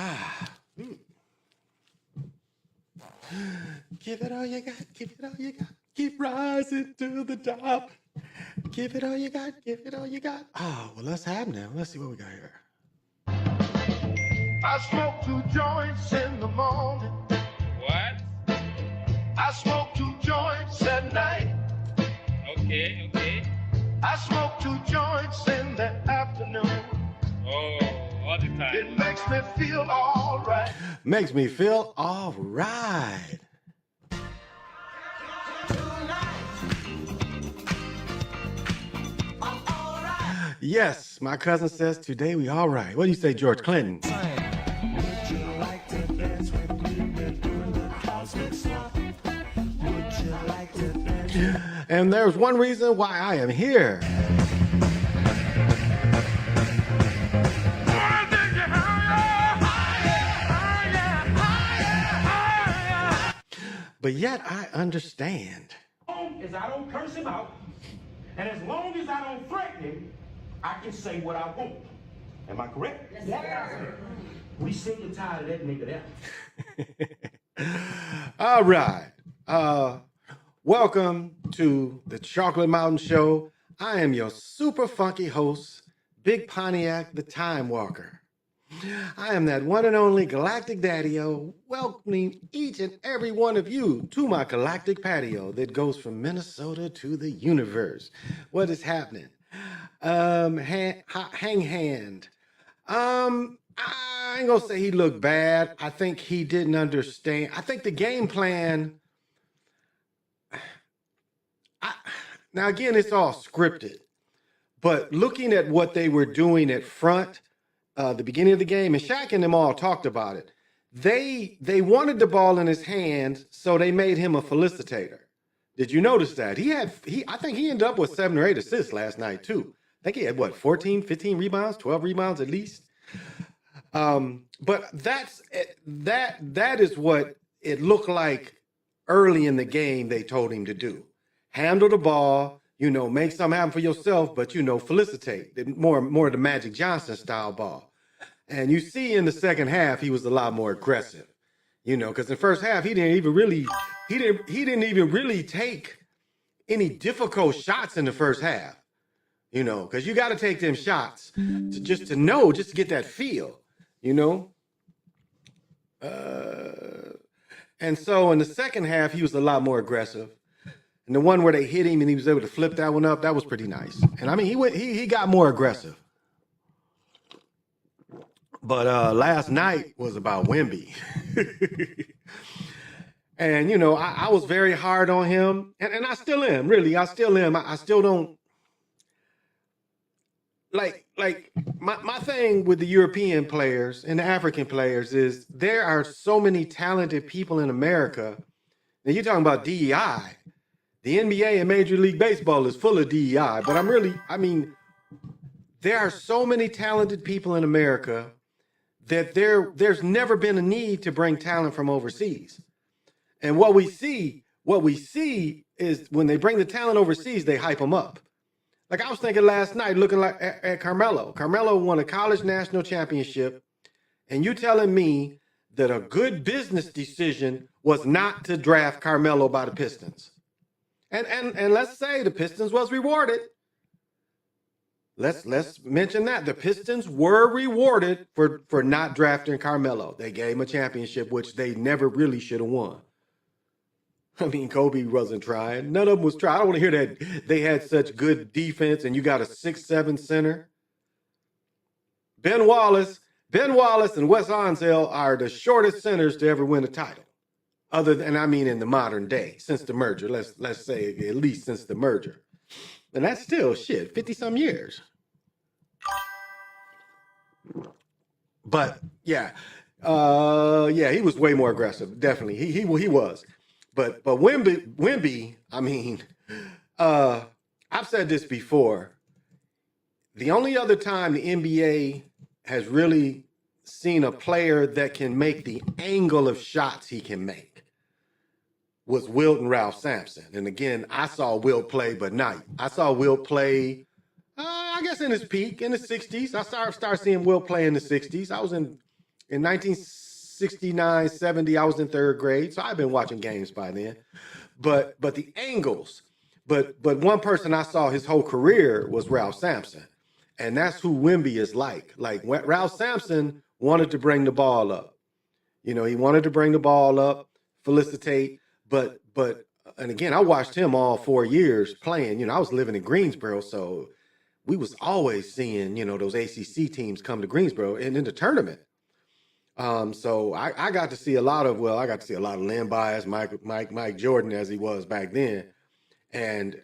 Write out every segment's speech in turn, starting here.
Ah. mm. Give it all you got. Give it all you got. Keep rising to the top. Give it all you got. Give it all you got. Oh, well, let's have now. Let's see what we got here. I smoke 2 joints in the morning. What? I smoke 2 joints at night. Okay. I smoke 2 joints in the afternoon. Oh, all the time. It makes me feel all right. Makes me feel all right. Yes, my cousin says today we all right. What do you say, George Clinton? And there's one reason why I am here. But yet I understand. As long as I don't curse him out, and as long as I don't threaten him, I can say what I want. Am I correct? Yes, sir. We sick and tired of that nigga there. All right. Welcome to the Chocolate Mountain Show. I am your super funky host, Big Pontiac, the Time Walker. I am that one and only Galactic Daddy-O, welcoming each and every one of you to my galactic patio that goes from Minnesota to the universe. What is happening? Hang hand. I ain't gonna say he looked bad. I think he didn't understand. I think the game plan. Now again, it's all scripted, but looking at what they were doing at front, the beginning of the game, and Shaq and them all talked about it. They wanted the ball in his hand, so they made him a felicitator. Did you notice that? I think he ended up with 7 or 8 assists last night too. I think he had 14, 15 rebounds, 12 rebounds at least. But that is what it looked like early in the game they told him to do. Handle the ball, make something happen for yourself, but felicitate. More the Magic Johnson style ball. And you see in the second half he was a lot more aggressive. Because in the first half he didn't even really take any difficult shots in the first half. Because you got to take them shots to get that feel, and so in the second half, he was a lot more aggressive. And the one where they hit him and he was able to flip that one up, that was pretty nice. And I mean, he got more aggressive. But last night was about Wemby. And, I was very hard on him. And I still am, really. I still am. I still don't. Like my thing with the European players and the African players is there are so many talented people in America. Now you're talking about DEI. The NBA and Major League Baseball is full of DEI, but there are so many talented people in America that there's never been a need to bring talent from overseas. And what we see is when they bring the talent overseas, they hype them up. Like I was thinking last night, looking at Carmelo. Carmelo won a college national championship, and you telling me that a good business decision was not to draft Carmelo by the Pistons. And let's say the Pistons was rewarded. Let's mention that. The Pistons were rewarded for not drafting Carmelo. They gave him a championship, which they never really should have won. I mean, Kobe wasn't trying. None of them was trying. I don't want to hear that they had such good defense and you got a 6'7" center. Ben Wallace and Wes Unseld are the shortest centers to ever win a title. In the modern day, since the merger. Let's say at least since the merger. And that's still 50-some years. But yeah. He was way more aggressive. Definitely. He was. But Wemby, I've said this before. The only other time the NBA has really seen a player that can make the angle of shots he can make was Wilt and Ralph Sampson. And again, I saw Wilt play, but not. I saw Wilt play, I guess in his peak, in the 60s. I started seeing Wilt play in the 60s. I was in in 1969, 70, I was in third grade, so I've been watching games by then. But the angles, but one person I saw his whole career was Ralph Sampson, and that's who Wemby is like. Like Ralph Sampson wanted to bring the ball up. You know, he wanted to bring the ball up, felicitate, but and again, I watched him all 4 years playing. You know, I was living in Greensboro, so we was always seeing, you know, those ACC teams come to Greensboro and in the tournament. So I got to see a lot of, I got to see a lot of Len Bias, Mike Jordan as he was back then, and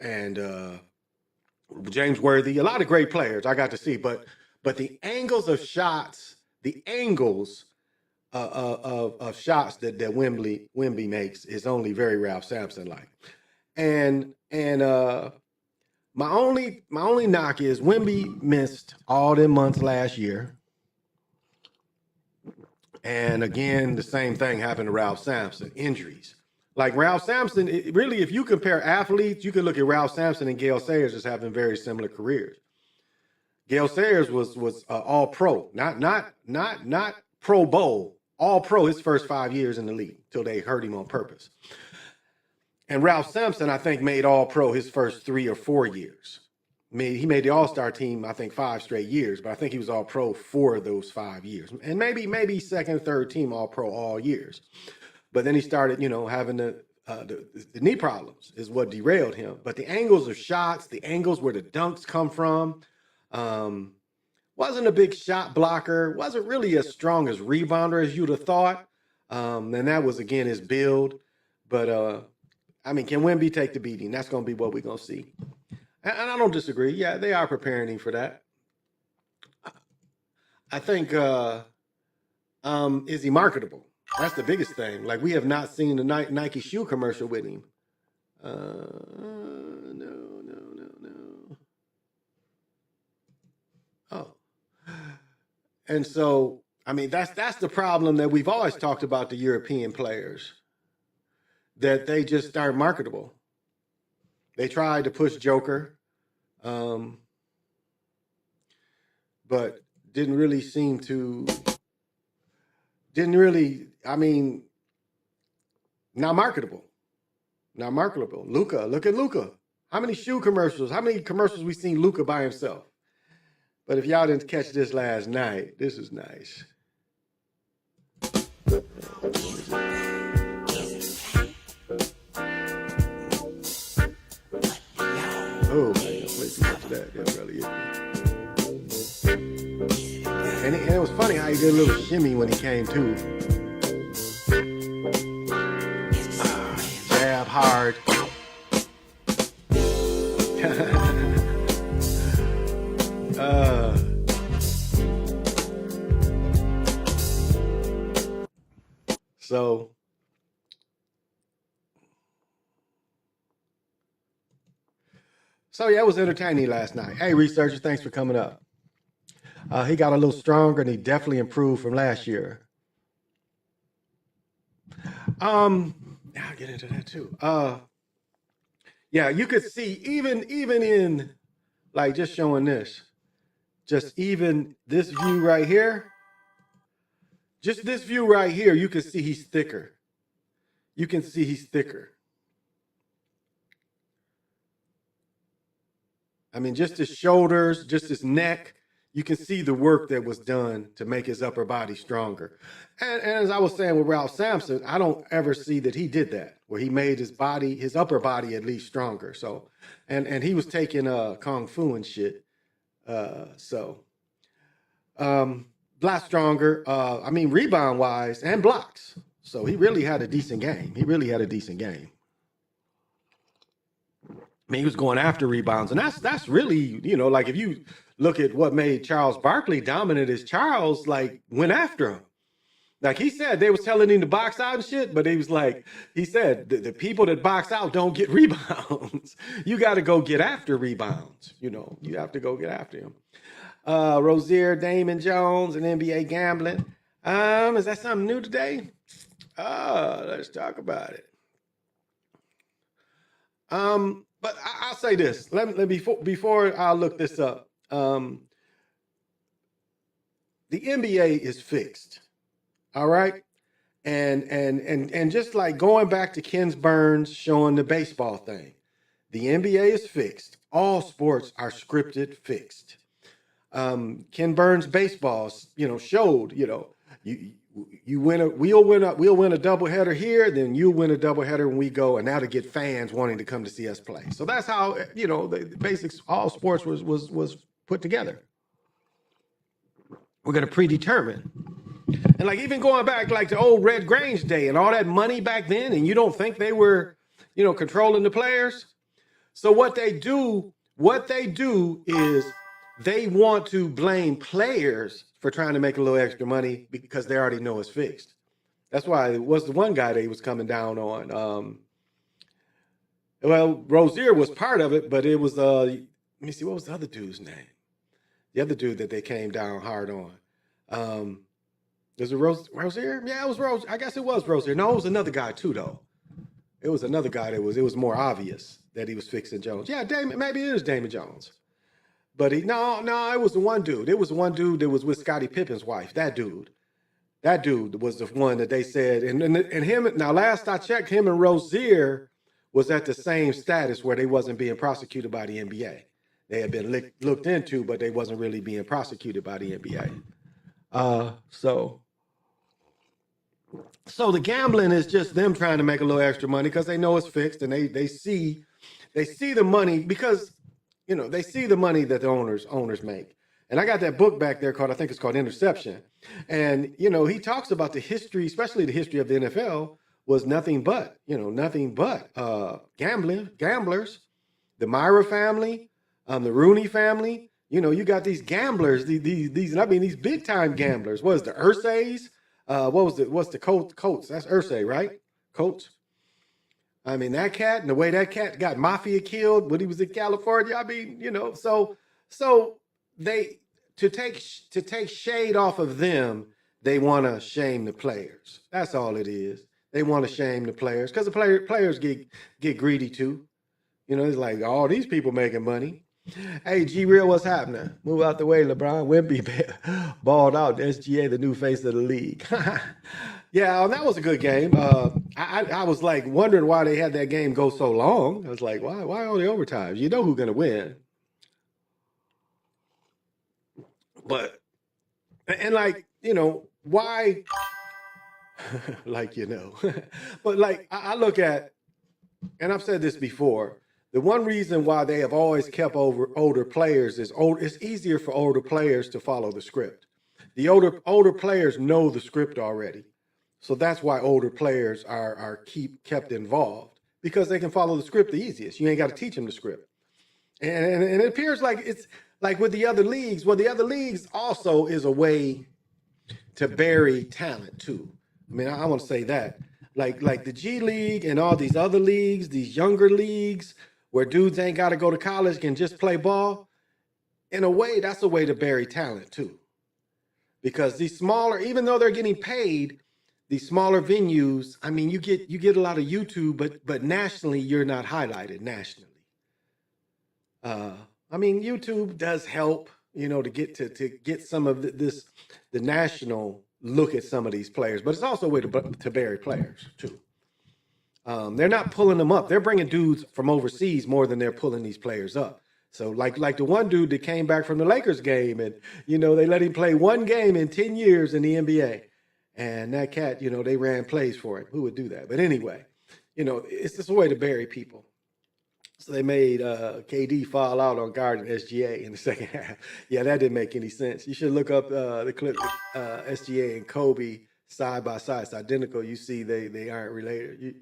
James Worthy, a lot of great players I got to see, but the angles of shots, the angles of shots that Wemby makes is only very Ralph Sampson like, and my only knock is Wemby missed all them months last year. And again, the same thing happened to Ralph Sampson, injuries. Like Ralph Sampson, really, if you compare athletes, you can look at Ralph Sampson and Gale Sayers as having very similar careers. Gale Sayers was all pro, not Pro Bowl, all pro his first 5 years in the league till they hurt him on purpose. And Ralph Sampson, I think, made all pro his first 3 or 4 years. He made the All-Star team, I think, 5 straight years, but I think he was all pro 4 of those 5 years. And maybe second, third team all pro all years. But then he started, you know, having the knee problems is what derailed him. But the angles of shots, the angles where the dunks come from, wasn't a big shot blocker, wasn't really as strong as rebounder as you'd have thought. And that was, again, his build. But, I mean, can Wemby take the beating? That's going to be what we're going to see. And I don't disagree. Yeah, they are preparing him for that. I think, is he marketable? That's the biggest thing. Like, we have not seen the Nike shoe commercial with him. No. Oh. And so, I mean, that's the problem that we've always talked about the European players, that they just aren't marketable. They tried to push Joker, but didn't really, I mean, not marketable. Luka, look at Luka. How many commercials we seen Luka by himself? But if y'all didn't catch this last night, this is nice. Oh, man, play too much of that. That really is. And it was funny how he did a little shimmy when he came to. Jab hard. So yeah, it was entertaining last night. Hey, researchers, thanks for coming up. He got a little stronger and he definitely improved from last year. I'll get into that too. Yeah, you could see even in, like, just showing this, just even this view right here, you can see he's thicker. You can see he's thicker. I mean, just his shoulders, just his neck, you can see the work that was done to make his upper body stronger. And as I was saying with Ralph Sampson, I don't ever see that he did that, where he made his upper body at least stronger. So, and he was taking Kung Fu and shit. A lot stronger, I mean, rebound-wise and blocks. So he really had a decent game. I mean, he was going after rebounds, and that's really, you know, like if you look at what made Charles Barkley dominant, is Charles, like, went after him. Like he said, they was telling him to box out and shit, but he was like, he said, the people that box out don't get rebounds. You got to go get after rebounds. You know, you have to go get after him. Rozier, Damon Jones, and NBA gambling. Is that something new today? Let's talk about it. But I'll say this. Let me before I look this up. The NBA is fixed. All right. And just like going back to Ken Burns showing the baseball thing, the NBA is fixed. All sports are scripted, fixed. Ken Burns baseballs, showed, you we'll win a doubleheader here, then you'll win a doubleheader when we go, and that'll get fans wanting to come to see us play. So that's how the basics, all sports was put together. We're gonna predetermine. And like even going back like to old Red Grange Day and all that money back then, and you don't think they were, controlling the players. So what they do is they want to blame players for trying to make a little extra money because they already know it's fixed. That's why it was the one guy they was coming down on. Well, Rozier was part of it, but it was let me see, what was the other dude's name? The other dude that they came down hard on. Was it Rozier? Yeah, it was Rozier. I guess it was Rozier. No, it was another guy too, though. It was another guy it was more obvious that he was fixing Jones. Yeah, maybe it is Damon Jones. But no, it was the one dude. It was the one dude that was with Scottie Pippen's wife. That dude was the one that they said, and him. Now, last I checked, him and Rozier was at the same status where they wasn't being prosecuted by the NBA. They had been looked into, but they wasn't really being prosecuted by the NBA. So the gambling is just them trying to make a little extra money because they know it's fixed, and they see the money because they see the money that the owners make. And I got that book back there I think it's called Interception. And he talks about the history, especially the history of the NFL was nothing but gamblers, the Myra family, the Rooney family. You got these gamblers, these big time gamblers. What is the Ursays? What's the Colts? That's Ursay, right? Colts. I mean, that cat and the way that cat got mafia killed when he was in California. I mean, so they to take shade off of them, they want to shame the players. That's all it is. They want to shame the players because the players get greedy too. It's like all these people making money. Hey, G-Real, what's happening? Move out the way, LeBron. Wemby balled out. SGA, the new face of the league. Yeah, that was a good game. I was like wondering why they had that game go so long. I was like, why all the overtime? You know who's going to win. But, and like, why, but like I look at, and I've said this before, the one reason why they have always kept over older players is it's easier for older players to follow the script. The older players know the script already. So that's why older players are kept involved because they can follow the script the easiest. You ain't got to teach them the script. And it appears like it's like with the other leagues. Well, the other leagues also is a way to bury talent too. I mean, I want to say that. Like the G League and all these other leagues, these younger leagues, where dudes ain't got to go to college, can just play ball. In a way, that's a way to bury talent too. Because these smaller, even though they're getting paid, these smaller venues, I mean, you get a lot of YouTube, but nationally, you're not highlighted nationally. I mean, YouTube does help, to get some of the national look at some of these players, but it's also a way to bury players too. They're not pulling them up. They're bringing dudes from overseas more than they're pulling these players up. So like the one dude that came back from the Lakers game and, they let him play one game in 10 years in the NBA. And that cat, they ran plays for him. Who would do that? But anyway, it's just a way to bury people. So they made KD fall out on guarding SGA in the second half. Yeah, that didn't make any sense. You should look up the clip SGA and Kobe side by side. It's identical. You see they aren't related.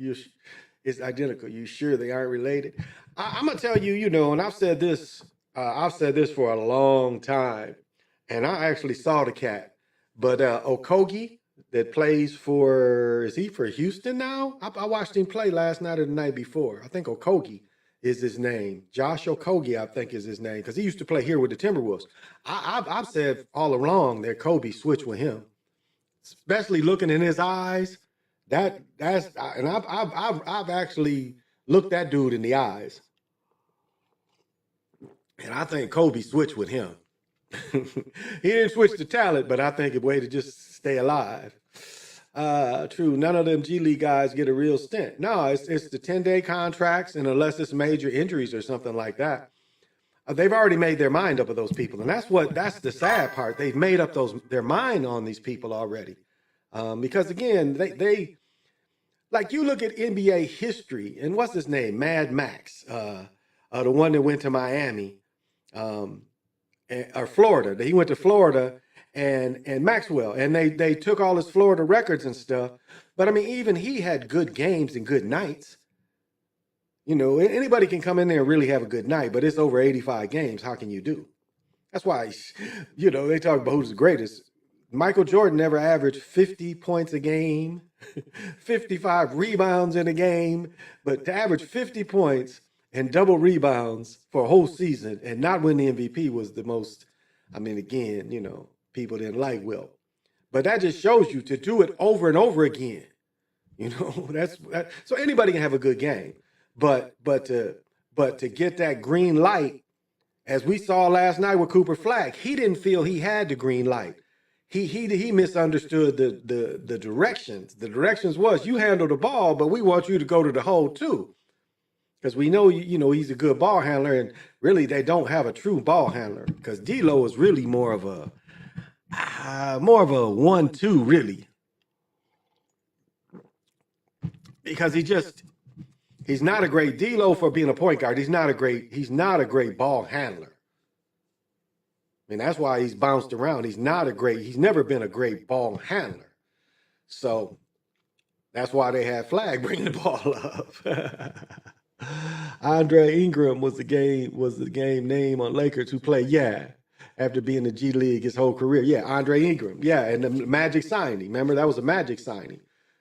It's identical. You sure they aren't related? I'm gonna tell you, and I've said this for a long time, and I actually saw the cat. But Okogie that plays is he for Houston now? I watched him play last night or the night before. I think Okogie is his name. Josh Okogie, I think, is his name, because he used to play here with the Timberwolves. I've said all along that Kobe switched with him, especially looking in his eyes. I've actually looked that dude in the eyes, and I think Kobe switched with him. He didn't switch to talent, but I think a way to just stay alive. True. None of them G League guys get a real stint. No, it's the 10-day contracts, and unless it's major injuries or something like that, they've already made their mind up of those people, and that's the sad part. They've made up their mind on these people already, because again, they like you look at NBA history, and what's his name, Mad Max, the one that went to Miami, um, or Florida. He went to Florida and Maxwell, and they took all his Florida records and stuff. But I mean, even he had good games and good nights. You know, anybody can come in there and really have a good night, but it's over 85 games. How can you do? That's why, you know, they talk about who's the greatest. Michael Jordan never averaged 50 points a game, 55 rebounds in a game, but to average 50 points and double rebounds for a whole season and not win the MVP was the most, I mean, again, you know, people didn't like Will. But that just shows you to do it over and over again. You know, so anybody can have a good game. But to get that green light, as we saw last night with Cooper Flag, he didn't feel he had the green light. He misunderstood the directions. The directions was you handle the ball, but we want you to go to the hole too. Because we know, you know, he's a good ball handler, and really they don't have a true ball handler. Because D'Lo is really more of a 1-2, really. Because he's not a great D'Lo for being a point guard. He's not a great ball handler. I mean, that's why he's bounced around. He's never been a great ball handler. So that's why they had Flag bring the ball up. Andre Ingram was the game name on Lakers who played, after being in the G League his whole career. Yeah, Andre Ingram. Yeah, and the Magic signing. Remember, that was a Magic signing.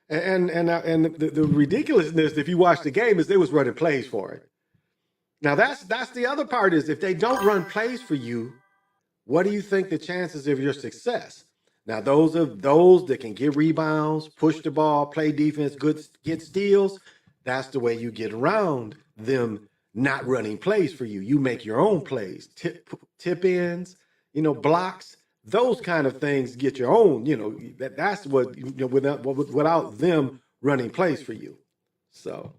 And the ridiculousness, if you watch the game, is they was running plays for it. Now that's the other part is if they don't run plays for you, what do you think the chances of your success? Now those that can get rebounds, push the ball, play defense, get steals, that's the way you get around them not running plays for you. You make your own plays, tip ins, you know, blocks. Those kind of things get your own, you know, that's what, you know, without them running plays for you. So,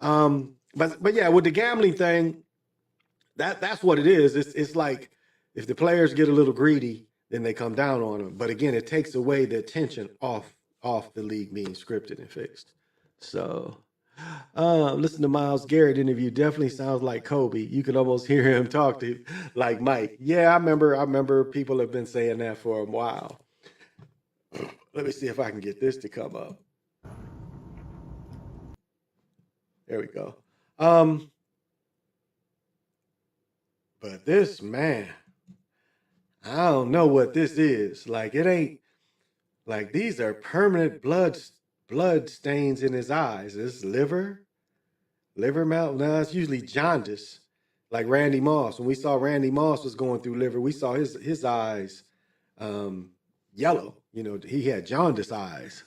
but yeah, with the gambling thing, that's what it is. It's like if the players get a little greedy, then they come down on them. But again, it takes away the attention off the league being scripted and fixed. So, listen to Myles Garrett interview. Definitely sounds like Kobe. You can almost hear him talk to like Mike. Yeah, I remember people have been saying that for a while. Let me see if I can get this to come up. There we go. But this, man, I don't know what this is. Like, it ain't like these are permanent blood stains in his eyes. Is liver mouth? No, it's usually jaundice, like Randy Moss. When we saw Randy Moss was going through liver, we saw his eyes yellow. You know, he had jaundice eyes.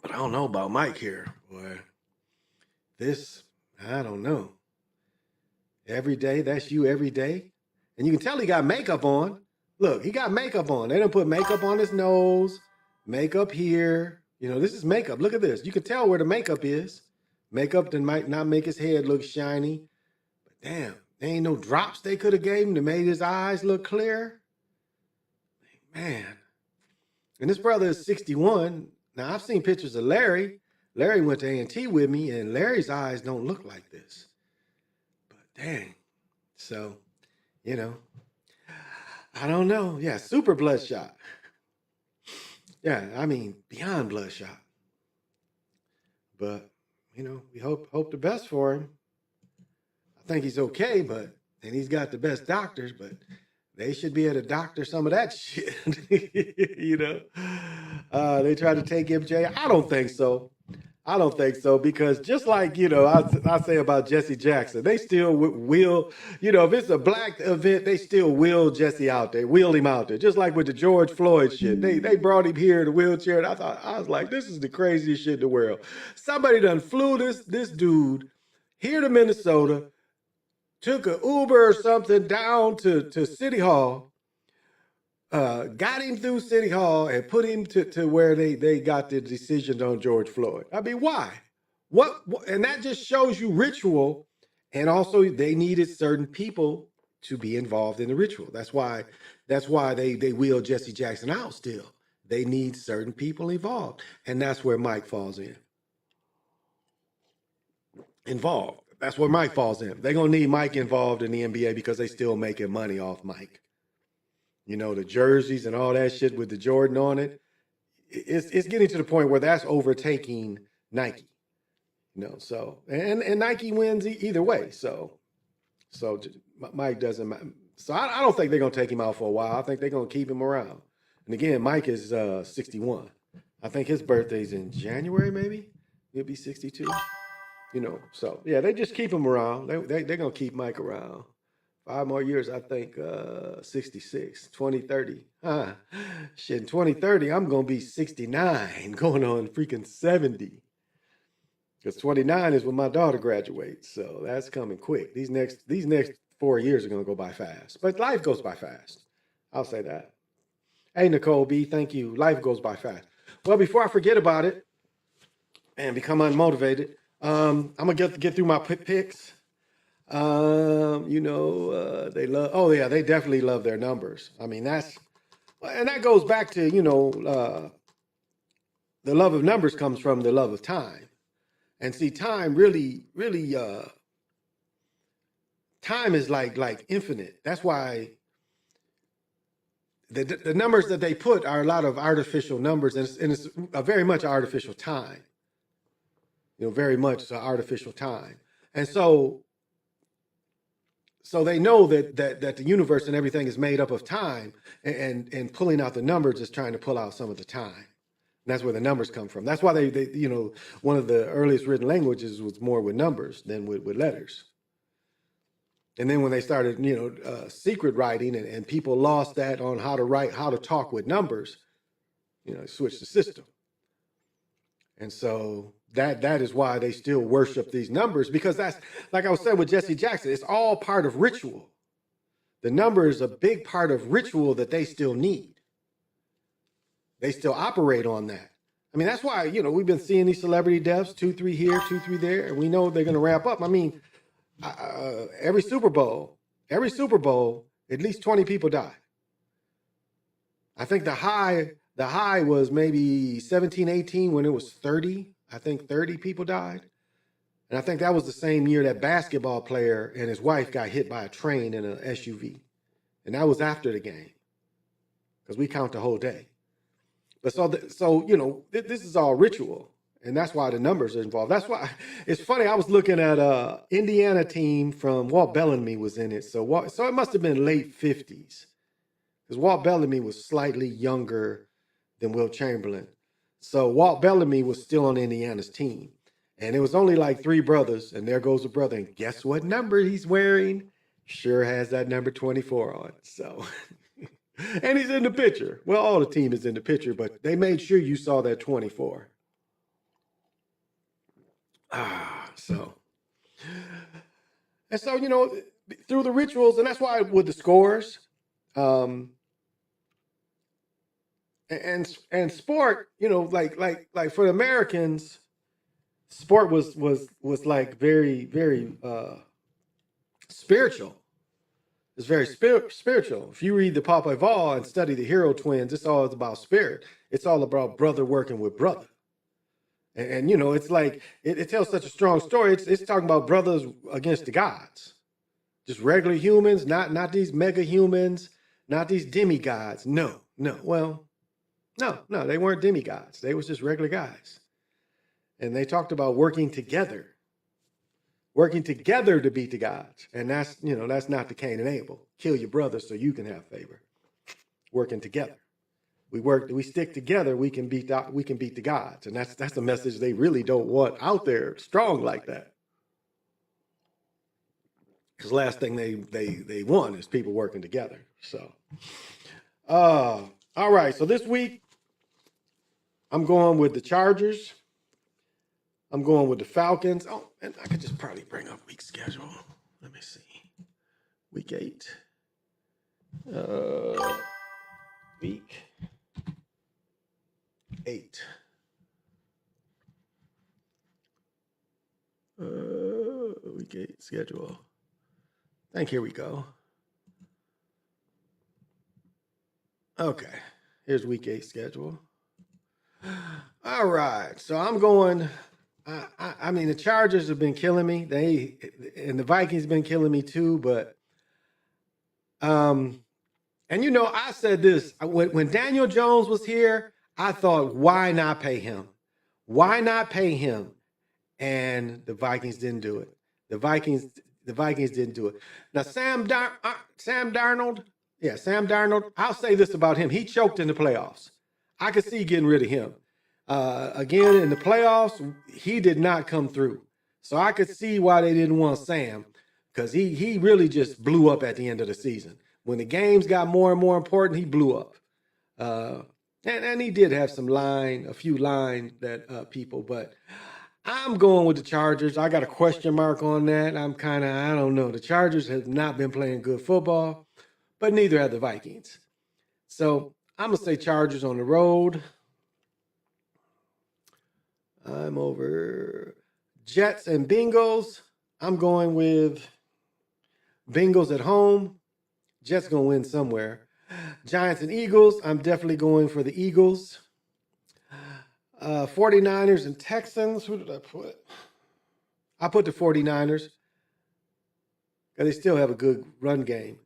But I don't know about Mike here, boy. This, I don't know. Every day, that's you every day. And you can tell he got makeup on. Look, he got makeup on. They don't put makeup on his nose. Makeup here. You know, this is makeup. Look at this. You can tell where the makeup is. Makeup that might not make his head look shiny. But damn, there ain't no drops they could have gave him to make his eyes look clear. Man. And this brother is 61. Now, I've seen pictures of Larry. Larry went to A&T with me, and Larry's eyes don't look like this. But dang. So, you know, I don't know. Yeah, super bloodshot. Yeah, I mean, beyond bloodshot. But, you know, we hope the best for him. I think he's okay, and he's got the best doctors, but they should be able to doctor some of that shit. You know, they tried to take MJ. I don't think so. Because just like, you know, I say about Jesse Jackson, they still will, you know, if it's a black event, they still wheel Jesse out there, wheel him out there. Just like with the George Floyd shit. They brought him here in a wheelchair, and I was like, this is the craziest shit in the world. Somebody done flew this dude here to Minnesota, took an Uber or something down to City Hall, got him through City Hall and put him to where they got the decision on George Floyd. I mean, why? What? And that just shows you ritual. And also, they needed certain people to be involved in the ritual. That's why they wheel Jesse Jackson out still. They need certain people involved. And that's where Mike falls in. Involved. That's where Mike falls in. They're going to need Mike involved in the NBA because they still making money off Mike. You know, the jerseys and all that shit with the Jordan on it. It's getting to the point where that's overtaking Nike. You know, so and Nike wins either way. So Mike doesn't. So I don't think they're gonna take him out for a while. I think they're gonna keep him around. And again, Mike is 61. I think his birthday's in January. Maybe he'll be 62. You know, so yeah, they just keep him around. They're gonna keep Mike around. 5 more years, I think, 66, 2030. Shit, in 2030, I'm going to be 69, going on freaking 70. Because 29 is when my daughter graduates. So that's coming quick. These next 4 years are going to go by fast. But life goes by fast. I'll say that. Hey, Nicole B., thank you. Life goes by fast. Well, before I forget about it and become unmotivated, I'm going to get through my picks. You know, they love, oh yeah, they definitely love their numbers. I mean, and that goes back to, you know, the love of numbers comes from the love of time. And see, time really, time is like infinite. That's why the numbers that they put are a lot of artificial numbers, and it's a very much artificial time. You know, very much artificial time. And so they know that the universe and everything is made up of time, and pulling out the numbers is trying to pull out some of the time. And that's where the numbers come from. That's why they you know, one of the earliest written languages was more with numbers than with letters. And then when they started, you know, secret writing, and people lost that on how to write, how to talk with numbers, you know, switched the system. And so that is why they still worship these numbers, because that's, like I was saying with Jesse Jackson, it's all part of ritual. The number is a big part of ritual that they still need. They still operate on that. I mean, that's why, you know, we've been seeing these celebrity deaths, 2, 3 here, 2, 3 there, and we know they're going to ramp up. I mean, every Super Bowl, at least 20 people die. I think the high was maybe 17, 18 when it was 30. I think 30 people died. And I think that was the same year that basketball player and his wife got hit by a train in an SUV. And that was after the game, because we count the whole day. But so you know, this is all ritual. And that's why the numbers are involved. That's why it's funny. I was looking at Indiana team from Walt Bellamy was in it. So it must have been late 50s. Because Walt Bellamy was slightly younger than Wilt Chamberlain. So Walt Bellamy was still on Indiana's team. And it was only like 3 brothers, and there goes a brother. And guess what number he's wearing? Sure has that number 24 on. So, and he's in the picture. Well, all the team is in the picture, but they made sure you saw that 24. And so, you know, through the rituals, and that's why with the scores, and sport, you know, like for the Americans, sport was like very, very spiritual. It's very spiritual. If you read the Popeye and study the Hero Twins, it's all about spirit. It's all about brother working with brother. And you know, it's like, it tells such a strong story. It's talking about brothers against the gods. Just regular humans, not these mega humans, not these demigods. No. Well, no, they weren't demigods. They was just regular guys. And they talked about working together to beat the gods. And that's, you know, that's not the Cain and Abel. Kill your brother so you can have favor. Working together. We stick together, we can beat the gods. And that's the message they really don't want out there strong like that. Because last thing they want is people working together. So all right, so this week I'm going with the Chargers. I'm going with the Falcons. Oh, and I could just probably bring up week schedule. Let me see. Week 8. Week 8. Week 8 schedule. I think here we go. Okay, here's week 8 schedule. All right, so I'm going. I mean, the Chargers have been killing me. And the Vikings been killing me too. But and I said this when Daniel Jones was here. I thought, why not pay him? Why not pay him? And the Vikings didn't do it. The Vikings didn't do it. Now Sam Darnold. Yeah, Sam Darnold. I'll say this about him: he choked in the playoffs. I could see getting rid of him. Again, in the playoffs, he did not come through. So I could see why they didn't want Sam, because he really just blew up at the end of the season. When the games got more and more important, he blew up. And he did have a few line that people, but I'm going with the Chargers. I got a question mark on that. I don't know. The Chargers have not been playing good football, but neither have the Vikings. So I'm going to say Chargers on the road. I'm over Jets and Bengals. I'm going with Bengals at home. Jets going to win somewhere. Giants and Eagles. I'm definitely going for the Eagles. 49ers and Texans. Who did I put? I put the 49ers. Because they still have a good run game.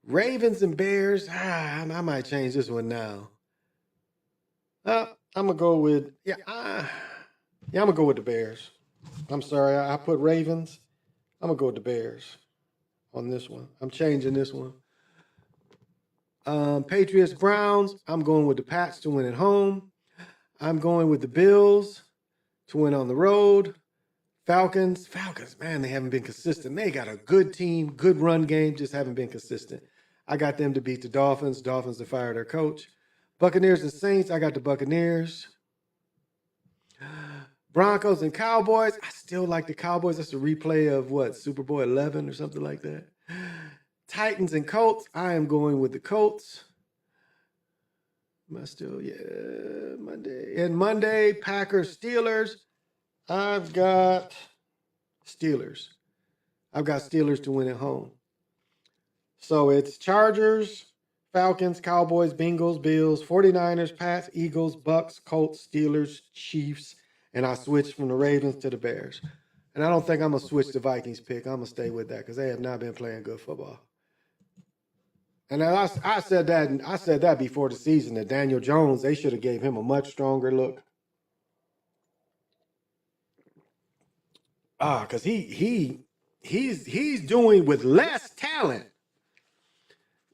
Ravens and Bears. I might change this one now. I'm going to go with, I'm going to go with the Bears. I'm sorry, I put Ravens. I'm going to go with the Bears on this one. I'm changing this one. Patriots, Browns. I'm going with the Pats to win at home. I'm going with the Bills to win on the road. Falcons, man, they haven't been consistent. They got a good team, good run game, just haven't been consistent. I got them to beat the Dolphins. Dolphins to fire their coach. Buccaneers and Saints, I got the Buccaneers. Broncos and Cowboys, I still like the Cowboys. That's a replay of Super Bowl 11 or something like that. Titans and Colts, I am going with the Colts. Am I still? Yeah, Monday. And Monday, Packers, Steelers. I've got Steelers. I've got Steelers to win at home. So it's Chargers, Falcons, Cowboys, Bengals, Bills, 49ers, Pats, Eagles, Bucks, Colts, Steelers, Chiefs, and I switched from the Ravens to the Bears. And I don't think I'm going to switch the Vikings pick. I'm going to stay with that because they have not been playing good football. And I said that before the season, that Daniel Jones, they should have gave him a much stronger look. Because he's doing with less talent.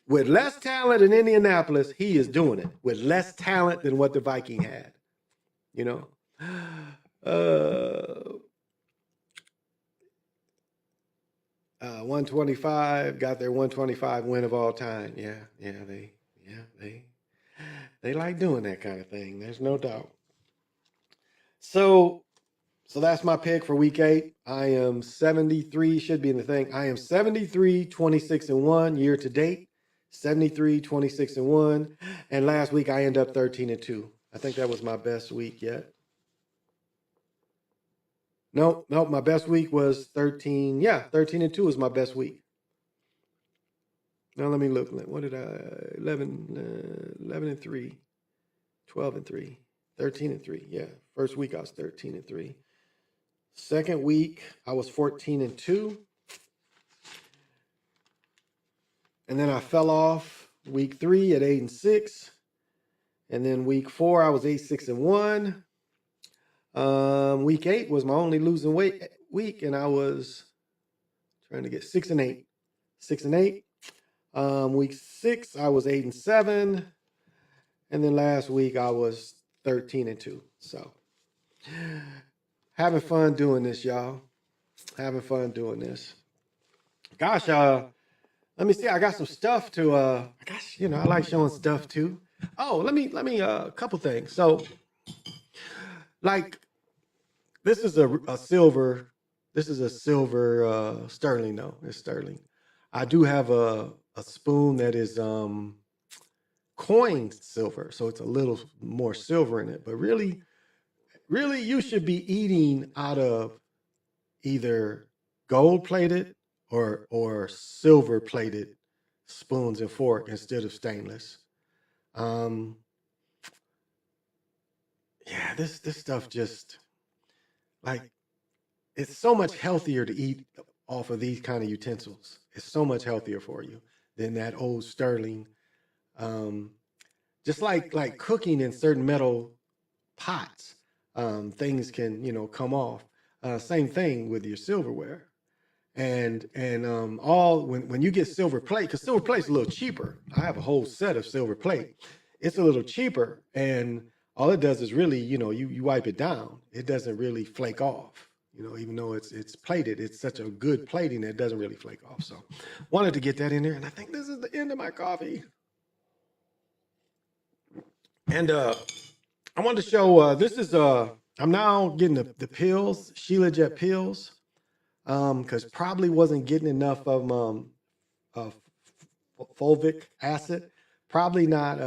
With less talent in Indianapolis, he is doing it with less talent than what the Viking had. 125 got their 125 win of all time. They like doing that kind of thing. There's no doubt. So that's my pick for week 8. I am 73, should be in the thing. I am 73, 26-1 year to date. 73, 26-1. And last week I ended up 13-2. I think that was my best week yet. Nope, my best week was 13. Yeah, 13-2 was my best week. Now let me look. What did I? 11-3, 12-3, 13-3. Yeah, first week I was 13-3. Second week I was 14-2. And then I fell off week 3 at 8-6. And then week 4 I was 8-6-1. Week 8 was my only losing week, and I was trying to get 6-8. 6-8. Week 6 I was 8-7. And then last week I was 13-2. So having fun doing this, y'all. Having fun doing this. Gosh, let me see. I got some stuff to I like showing stuff too. Oh, let me a couple things. So like this is a silver. This is a silver sterling though. It's sterling. I do have a spoon that is coined silver, so it's a little more silver in it. But really, really, you should be eating out of either gold plated or silver plated spoons and fork instead of stainless. Um, yeah, this stuff just like it's so much healthier to eat off of these kind of utensils. It's so much healthier for you than that old sterling. Um, just like cooking in certain metal pots, things can come off. Same thing with your silverware. And all when you get silver plate, because silver plate's a little cheaper. I have a whole set of silver plate. It's a little cheaper, and all it does is really, you wipe it down. It doesn't really flake off. Even though it's plated, it's such a good plating that it doesn't really flake off. So, wanted to get that in there, and I think this is the end of my coffee. And I wanted to show this is I'm now getting the pills, Sheila Jet pills. Because probably wasn't getting enough of uh, fulvic acid. Probably not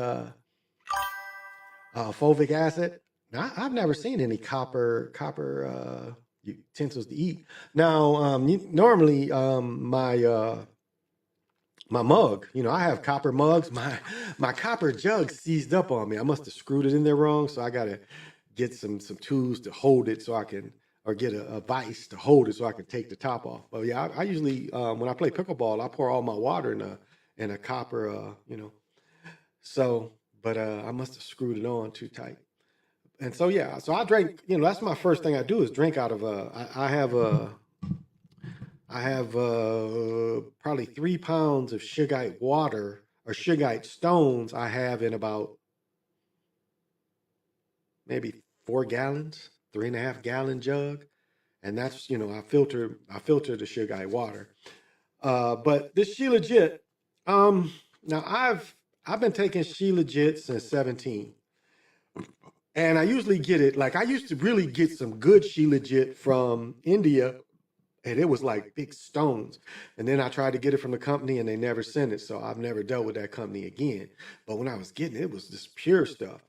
fulvic acid. Now, I've never seen any copper utensils to eat. Now, normally my mug, I have copper mugs. My copper jug seized up on me. I must have screwed it in there wrong, so I gotta get some tools to hold it so I can, or get a vise to hold it so I can take the top off. But yeah, I usually when I play pickleball, I pour all my water in a copper, So, but I must have screwed it on too tight. And so yeah, so I drink. That's my first thing I do is drink out of I have probably 3 pounds of Sugarite water or Sugarite stones. I have in about maybe 4 gallons, 3.5 gallon jug, and that's I filter the Sugarite water. But this She Legit, now I've been taking She Legit since 17. And I usually get it, like I used to really get some good She Legit from India, and it was like big stones. And then I tried to get it from the company and they never sent it. So I've never dealt with that company again. But when I was getting it, it was just pure stuff.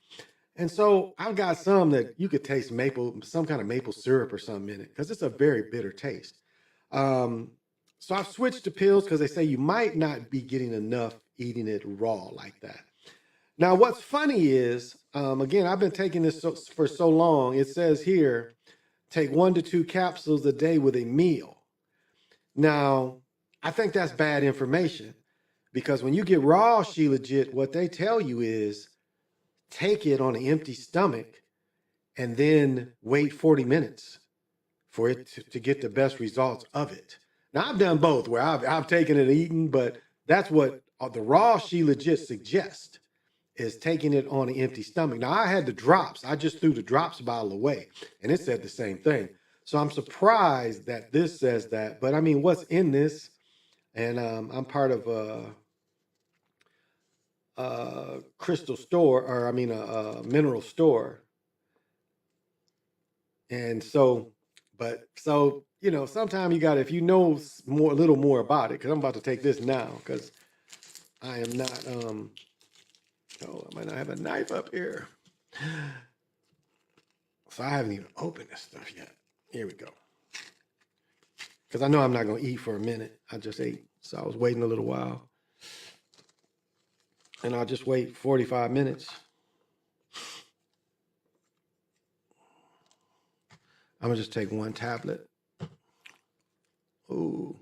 And so I've got some that you could taste some kind of maple syrup or something in it, because it's a very bitter taste. So I've switched to pills because they say you might not be getting enough eating it raw like that. Now, what's funny is, again, I've been taking this for so long. It says here, take 1 to 2 capsules a day with a meal. Now, I think that's bad information, because when you get raw She Legit, what they tell you is take it on an empty stomach and then wait 40 minutes for it to get the best results of it. Now, I've done both where I've taken it and eaten, but that's what the raw She Legit suggests, is taking it on an empty stomach. Now, I had the drops. I just threw the drops bottle away, and it said the same thing. So I'm surprised that this says that. But I mean, what's in this? And I'm part of a crystal store, or I mean a mineral store. And so, sometimes you got to, if you know a little more about it, because I'm about to take this now, because I am not, oh, I might not have a knife up here. So I haven't even opened this stuff yet. Here we go. Because I know I'm not going to eat for a minute. I just ate. So I was waiting a little while. And I'll just wait 45 minutes. I'm going to just take 1 tablet. Ooh.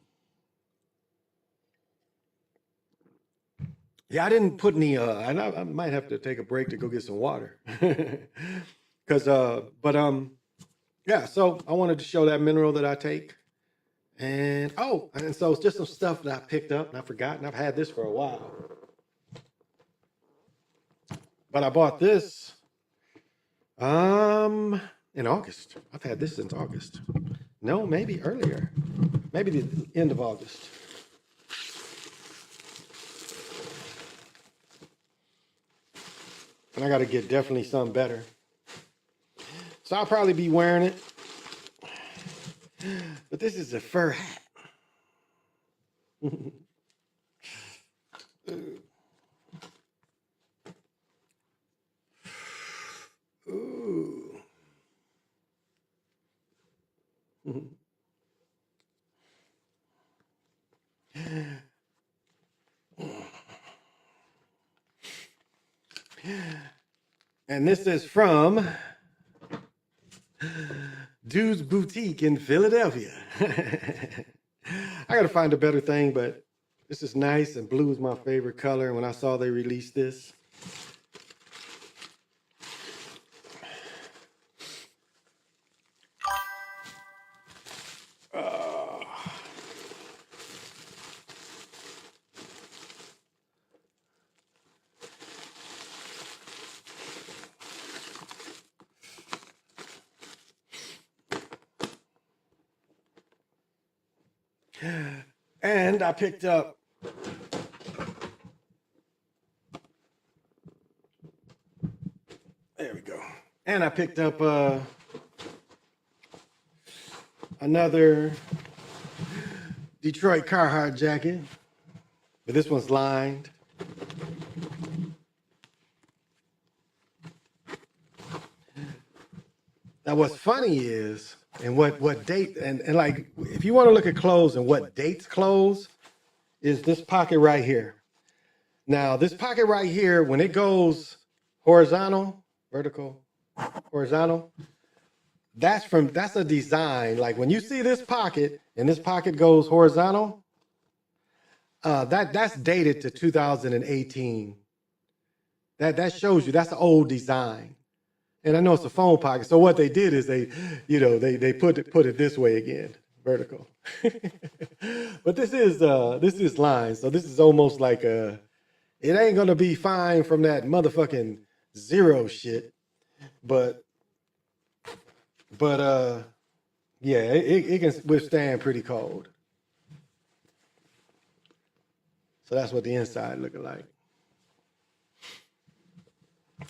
Yeah, I didn't put any, I might have to take a break to go get some water. Because, yeah, so I wanted to show that mineral that I take. And, and so it's just some stuff that I picked up and I forgot, and I've had this for a while. But I bought this in August. I've had this since August. No, maybe earlier. Maybe the end of August. And I got to get definitely something better. So I'll probably be wearing it. But this is a fur hat. And this is from Dude's Boutique in Philadelphia. I gotta find a better thing, but this is nice, and blue is my favorite color. And when I saw they released this, and I picked up there we go. And I picked up another Detroit Carhartt jacket, but this one's lined. Now, what's funny is, and what date, and like, if you want to look at clothes and what dates clothes, is this pocket right here. Now, this pocket right here, when it goes horizontal, vertical, horizontal, that's a design. Like when you see this pocket and this pocket goes horizontal, that's dated to 2018. That shows you that's an old design. And I know it's a phone pocket. So what they did is they put it this way again, vertical. But this is line. So this is almost like it ain't gonna be fine from that motherfucking zero shit. But yeah, it can withstand pretty cold. So that's what the inside looking like.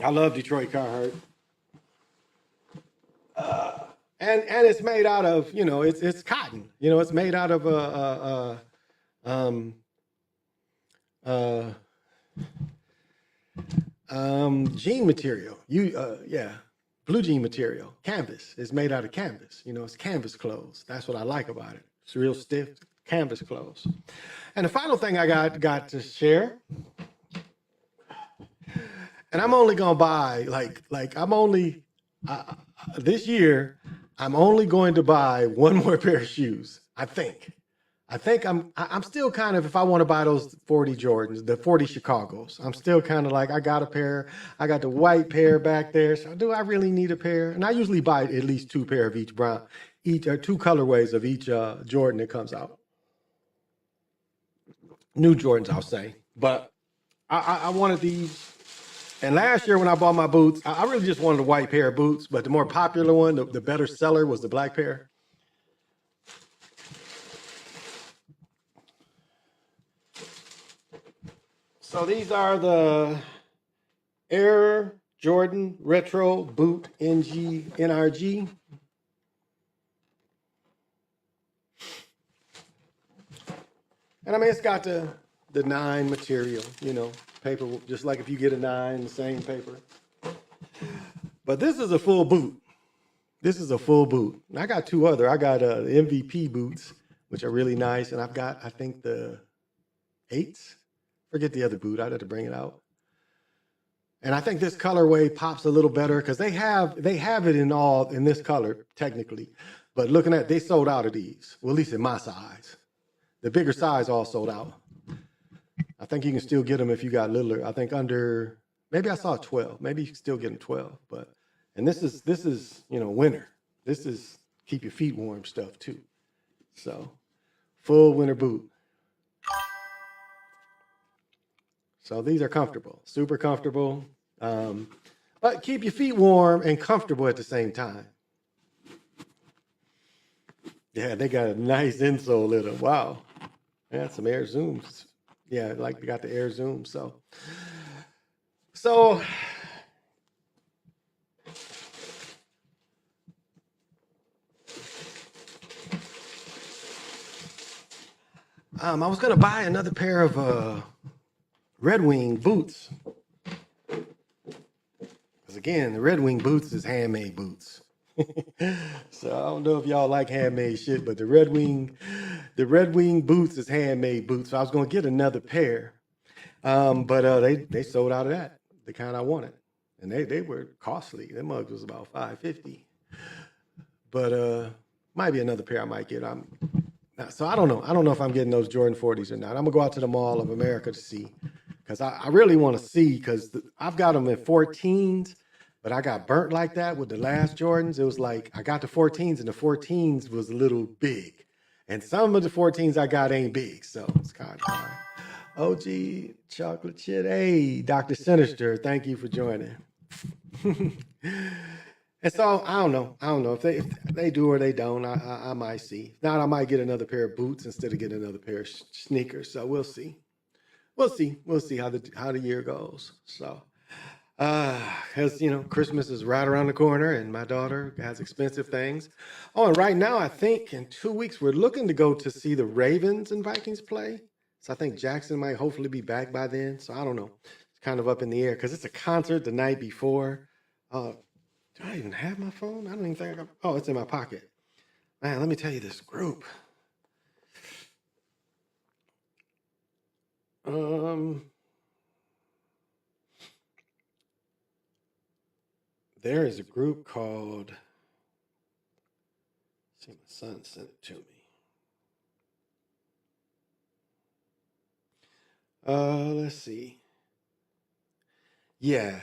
I love Detroit Carhartt. And it's made out of, it's cotton. It's made out of jean material. Blue jean material. Canvas. It's made out of canvas. It's canvas clothes. That's what I like about it. It's real stiff canvas clothes. And the final thing I got to share, and I'm only gonna buy this year, I'm only going to buy one more pair of shoes. I think I'm still kind of, if I want to buy those 40 Jordans, the 40 Chicagos, I'm still kind of like, I got a pair. I got the white pair back there. So do I really need a pair? And I usually buy at least two pair of each brown, or two colorways of each Jordan that comes out. New Jordans, I'll say. But I wanted these. And last year when I bought my boots, I really just wanted a white pair of boots, but the more popular one, the better seller was the black pair. So these are the Air Jordan Retro Boot NRG. And I mean, it's got the 9 material, paper, just like if you get a 9, the same paper. But this is a full boot. This is a full boot. And I got two other. I got the MVP boots, which are really nice. And I've got, I think, the 8s. Forget the other boot. I'd have to bring it out. And I think this colorway pops a little better because they have it in this color, technically. But looking at, they sold out of these. Well, at least in my size. The bigger size all sold out. I think you can still get them if you got littler. I think under, maybe I saw 12. Maybe you can still get them 12. And this is winter. This is keep your feet warm stuff too. So full winter boot. So these are comfortable, super comfortable. But keep your feet warm and comfortable at the same time. Yeah, they got a nice insole in them. Wow. Yeah, some air zooms. Yeah, like they got the air zoom. So I was gonna buy another pair of Red Wing boots. Because again, the Red Wing boots is handmade boots. So I don't know if y'all like handmade shit, but the Red Wing boots is handmade boots. So I was gonna get another pair, but they sold out of that. the kind I wanted. And they were costly. Them mugs was about $5.50. But might be another pair I might get. So I don't know. I don't know if I'm getting those Jordan 40s or not. I'm gonna go out to the Mall of America to see, because I really want to see, because I've got them in 14s, but I got burnt like that with the last Jordans. It was like I got the 14s and the 14s was a little big, and some of the 14s I got ain't big, so it's kind of hard. OG chocolate chip. Hey, Dr. Sinister, thank you for joining. And so I don't know. If they do or they don't. I might see. If not, I might get another pair of boots instead of getting another pair of sneakers. So we'll see. We'll see how the year goes. So, because Christmas is right around the corner, and my daughter has expensive things. Oh, and right now I think in 2 weeks we're looking to go to see the Ravens and Vikings play. So I think Jackson might hopefully be back by then. So I don't know. It's kind of up in the air because it's a concert the night before. Do I even have my phone? I don't even think I got. Oh, it's in my pocket. Man, let me tell you this group. There is a group called. See, my son sent it to me. Let's see. Yeah,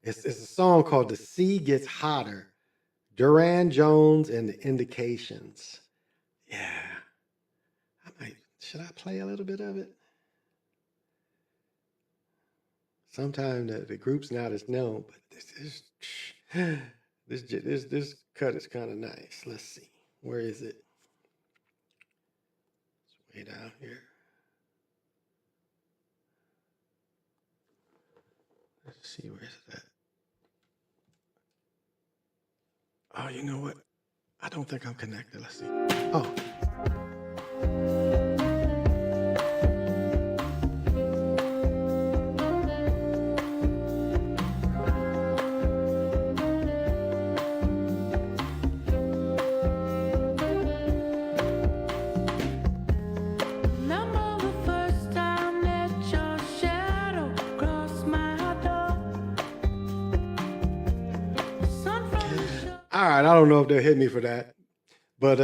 it's a song called "The Sea Gets Hotter." Duran Jones and the Indications. Yeah, should I play a little bit of it? Sometimes the group's not as known, but this cut is kind of nice. Let's see, where is it? It's way down here. Let's see, where is it at? Oh, you know what? I don't think I'm connected. Let's see. Oh. All right, I don't know if they'll hit me for that, but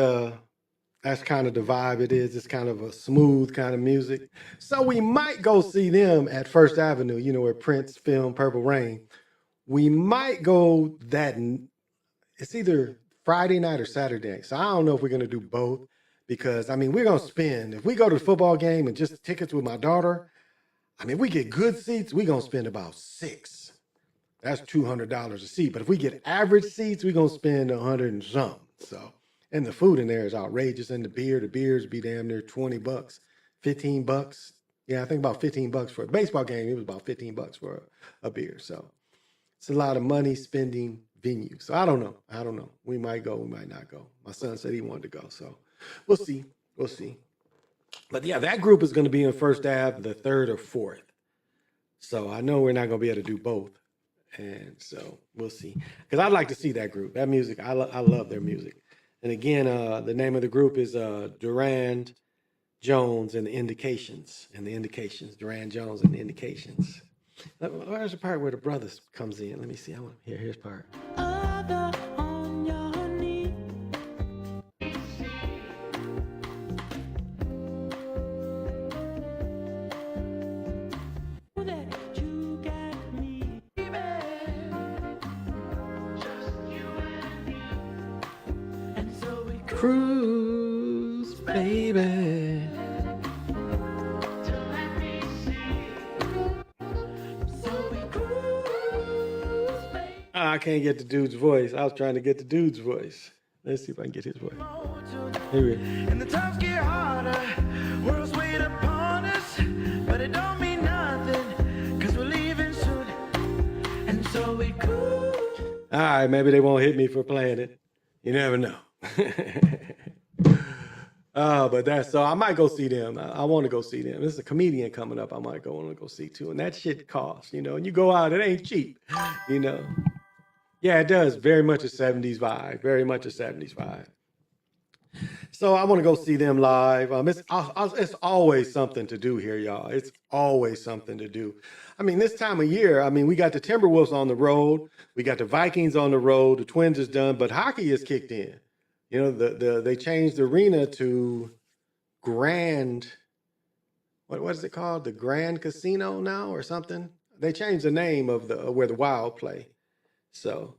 that's kind of the vibe it is. It's kind of a smooth kind of music. So we might go see them at First Avenue, where Prince filmed Purple Rain. We might go it's either Friday night or Saturday. So I don't know if we're going to do both, because, we're going to spend, if we go to the football game and just tickets with my daughter, if we get good seats, we're going to spend about $600. That's $200 a seat. But if we get average seats, we're going to spend 100 and something. So, and the food in there is outrageous. And the beers be damn near $20, $15. Yeah, I think about $15 for a baseball game. It was about $15 for a beer. So it's a lot of money spending venue. So I don't know. We might go, we might not go. My son said he wanted to go. So we'll see. But yeah, that group is going to be in First Ave the 3rd or 4th. So I know we're not going to be able to do both. And so we'll see, because I'd like to see that group. That music, I love their music. And again, the name of the group is Duran Jones and the Indications. Duran Jones and the Indications. Where's the part where the brothers comes in? Let me see. Here's part. Cruise, baby. I can't get the dude's voice. I was trying to get the dude's voice. Let's see if I can get his voice. Here we go. And the times get harder, world's wait upon us, but it don't mean nothing, because we're leaving soon. And so we cruise. All right, maybe they won't hit me for playing it. You never know. But so I might go see them. I want to go see them. There's a comedian coming up. I might want to go see too. And that shit costs, and you go out, it ain't cheap, Yeah, it does. Very much a 70s vibe. So I want to go see them live. It's always something to do here, y'all. It's always something to do. I mean, this time of year, I mean, we got the Timberwolves on the road, we got the Vikings on the road, the Twins is done, but hockey is kicked in. You know, they changed the arena to Grand. What is it called? The Grand Casino now or something? They changed the name of the where the Wild play. So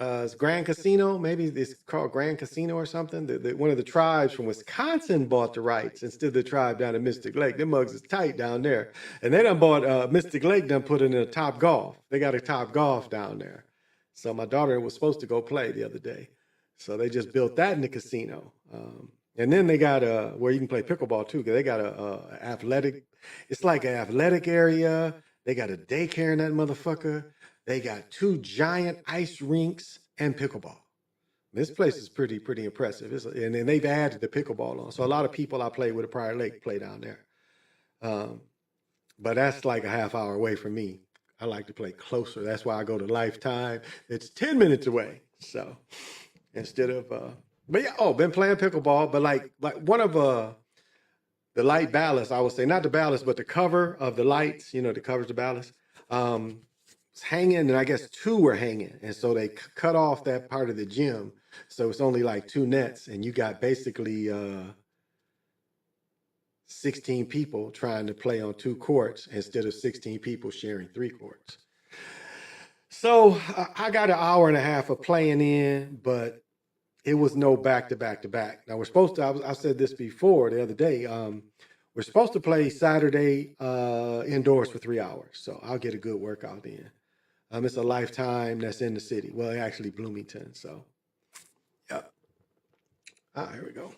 it's Grand Casino. Maybe it's called Grand Casino or something. One of the tribes from Wisconsin bought the rights instead of the tribe down in Mystic Lake. Them mugs is tight down there. And they done bought Mystic Lake, done put in a Top Golf. They got a Top Golf down there. So my daughter was supposed to go play the other day. So they just built that in the casino. And then they got where you can play pickleball too. They got a athletic, it's like an athletic area. They got a daycare in that motherfucker. They got 2 giant ice rinks and pickleball. This place is pretty impressive. And then they've added the pickleball on. So a lot of people I played with at Prior Lake play down there. But that's like a half hour away from me. I like to play closer. That's why I go to Lifetime. It's 10 minutes away. So instead of, but yeah, been playing pickleball. But like one of the light ballasts, I would say, not the ballast, but the cover of the lights, you know, the covers the ballast. It's hanging, and I guess 2 were hanging, and so they cut off that part of the gym, so it's only like 2 nets, and you got basically 16 people trying to play on 2 courts instead of 16 people sharing 3 courts. So I got an hour and a half of playing in, but it was no back to back to back. Now we're supposed to. I said this before the other day. We're supposed to play Saturday indoors for 3 hours, so I'll get a good workout in. It's a Lifetime that's in the city. Well, actually Bloomington. So, yeah. Here we go.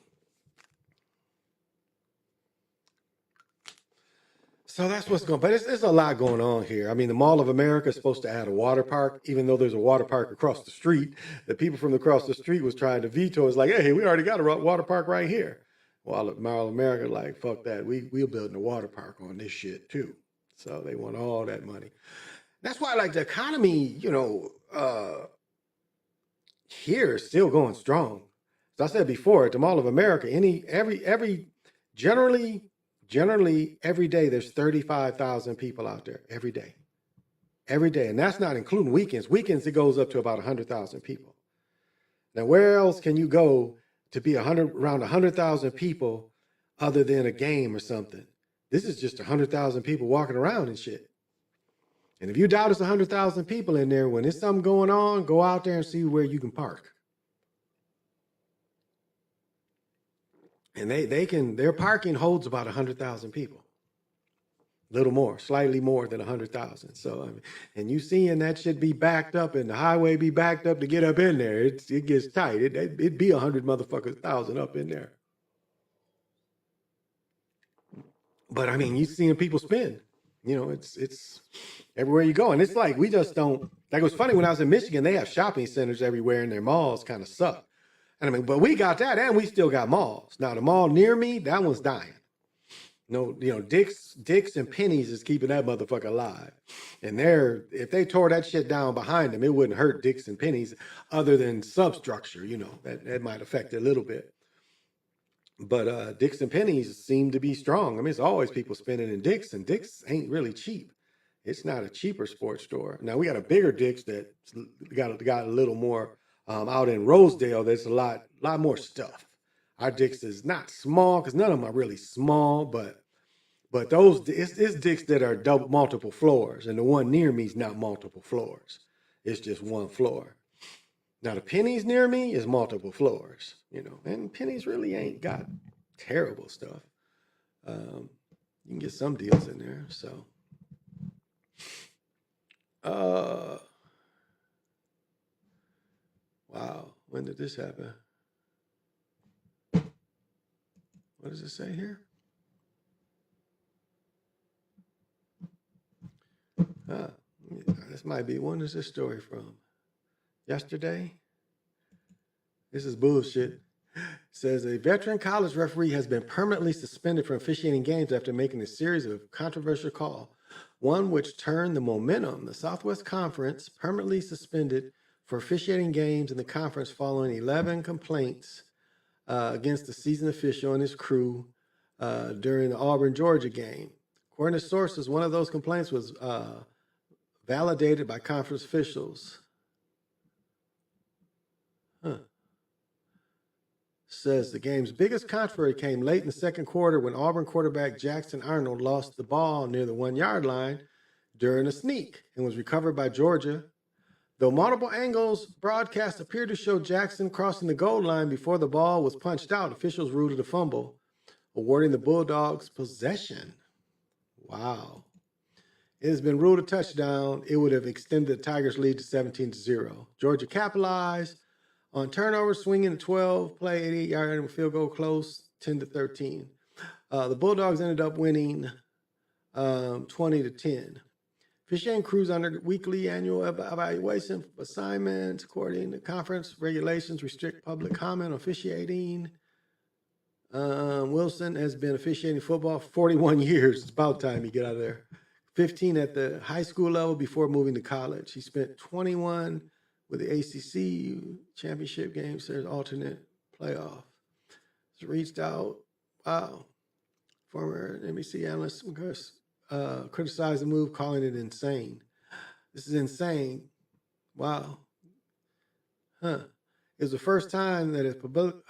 So that's what's going on. But there's a lot going on here. I mean, the Mall of America is supposed to add a water park, even though there's a water park across the street. The people from across the street was trying to veto. It's like, hey, we already got a water park right here. Well, the Mall of America, like, fuck that. We're building a water park on this shit too. So they want all that money. That's why, like, the economy, you know, here is still going strong. As I said before, at the Mall of America, generally every day there's 35,000 people out there every day, and that's not including weekends. Weekends it goes up to about 100,000 people. Now, where else can you go to be around 100,000 people other than a game or something? This is just 100,000 people walking around and shit. And if you doubt it's 100,000 people in there, when there's something going on, go out there and see where you can park. And their parking holds about 100,000 people. A little more, slightly more than 100,000. So, I mean, and you seeing that shit be backed up and the highway be backed up to get up in there. It gets tight. It'd be 1,000 up in there. But I mean, you seeing people spend. You know, it's everywhere you go. And it's like, we just don't, like, it was funny when I was in Michigan, they have shopping centers everywhere and their malls kind of suck. And I mean, but we got that and we still got malls. Now the mall near me, that one's dying. No, you know, Dick's and Penny's is keeping that motherfucker alive. And if they tore that shit down behind them, it wouldn't hurt Dick's and Penny's other than substructure, you know, that might affect it a little bit. But Dick's and Penny's seem to be strong. I mean, it's always people spending in Dick's, and Dick's ain't really cheap. It's not a cheaper sports store. Now we got a bigger Dick's that got a little more out in Rosedale. There's a lot more stuff. Our Dick's is not small because none of them are really small, but it's Dick's that are multiple floors, and the one near me is not multiple floors. It's just one floor. Now the Penny's near me is multiple floors, you know, and Penny's really ain't got terrible stuff. You can get some deals in there. So, wow, when did this happen? What does it say here? This might be, when is this story from? Yesterday? This is bullshit. It says a veteran college referee has been permanently suspended from officiating games after making a series of controversial calls, one which turned the momentum. The Southwest Conference permanently suspended for officiating games in the conference following 11 complaints against the seasoned official and his crew during the Auburn-Georgia game. According to sources, one of those complaints was validated by conference officials. Says the game's biggest controversy came late in the second quarter when Auburn quarterback Jackson Arnold lost the ball near the 1-yard line during a sneak and was recovered by Georgia. Though multiple angles broadcast appeared to show Jackson crossing the goal line before the ball was punched out, officials ruled a fumble, awarding the Bulldogs possession. Wow. It has been ruled a touchdown. It would have extended the Tigers' lead to 17-0. Georgia capitalized on turnover, swinging a 12-play, 88-yard field goal close, 10-13. The Bulldogs ended up winning 20-10. Officiating crews under weekly annual evaluation assignments, according to conference regulations, restrict public comment on officiating. Wilson has been officiating football for 41 years. It's about time he get out of there. 15 at the high school level before moving to college. He spent 21 with the ACC championship games. There's alternate playoff. He's reached out. Wow. Former NBC analyst criticized the move, calling it insane. This is insane. Wow. It was the first time that it permanently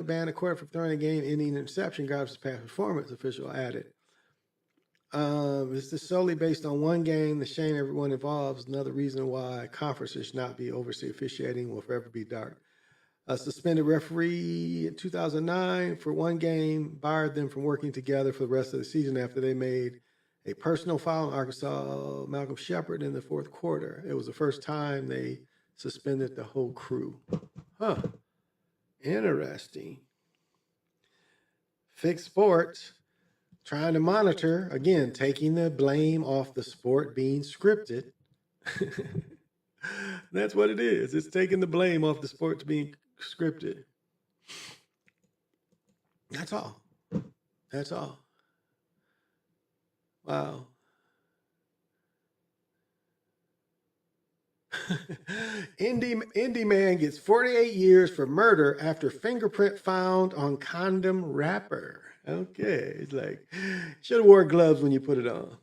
banned a quarter from throwing a game-ending interception garbage past performance, official added. This is solely based on one game. The shame everyone involved is another reason why conferences should not be overseas officiating will forever be dark. A suspended referee in 2009 for one game barred them from working together for the rest of the season after they made a personal foul on Arkansas Malcolm Shepard in the fourth quarter. It was the first time they suspended the whole crew. Interesting. Fix Sports trying to monitor, again, taking the blame off the sport being scripted. That's what it is. It's taking the blame off the sports being scripted. That's all. That's all. Wow. Indie man gets 48 years for murder after fingerprint found on condom wrapper. Okay, it's like, should have wore gloves when you put it on.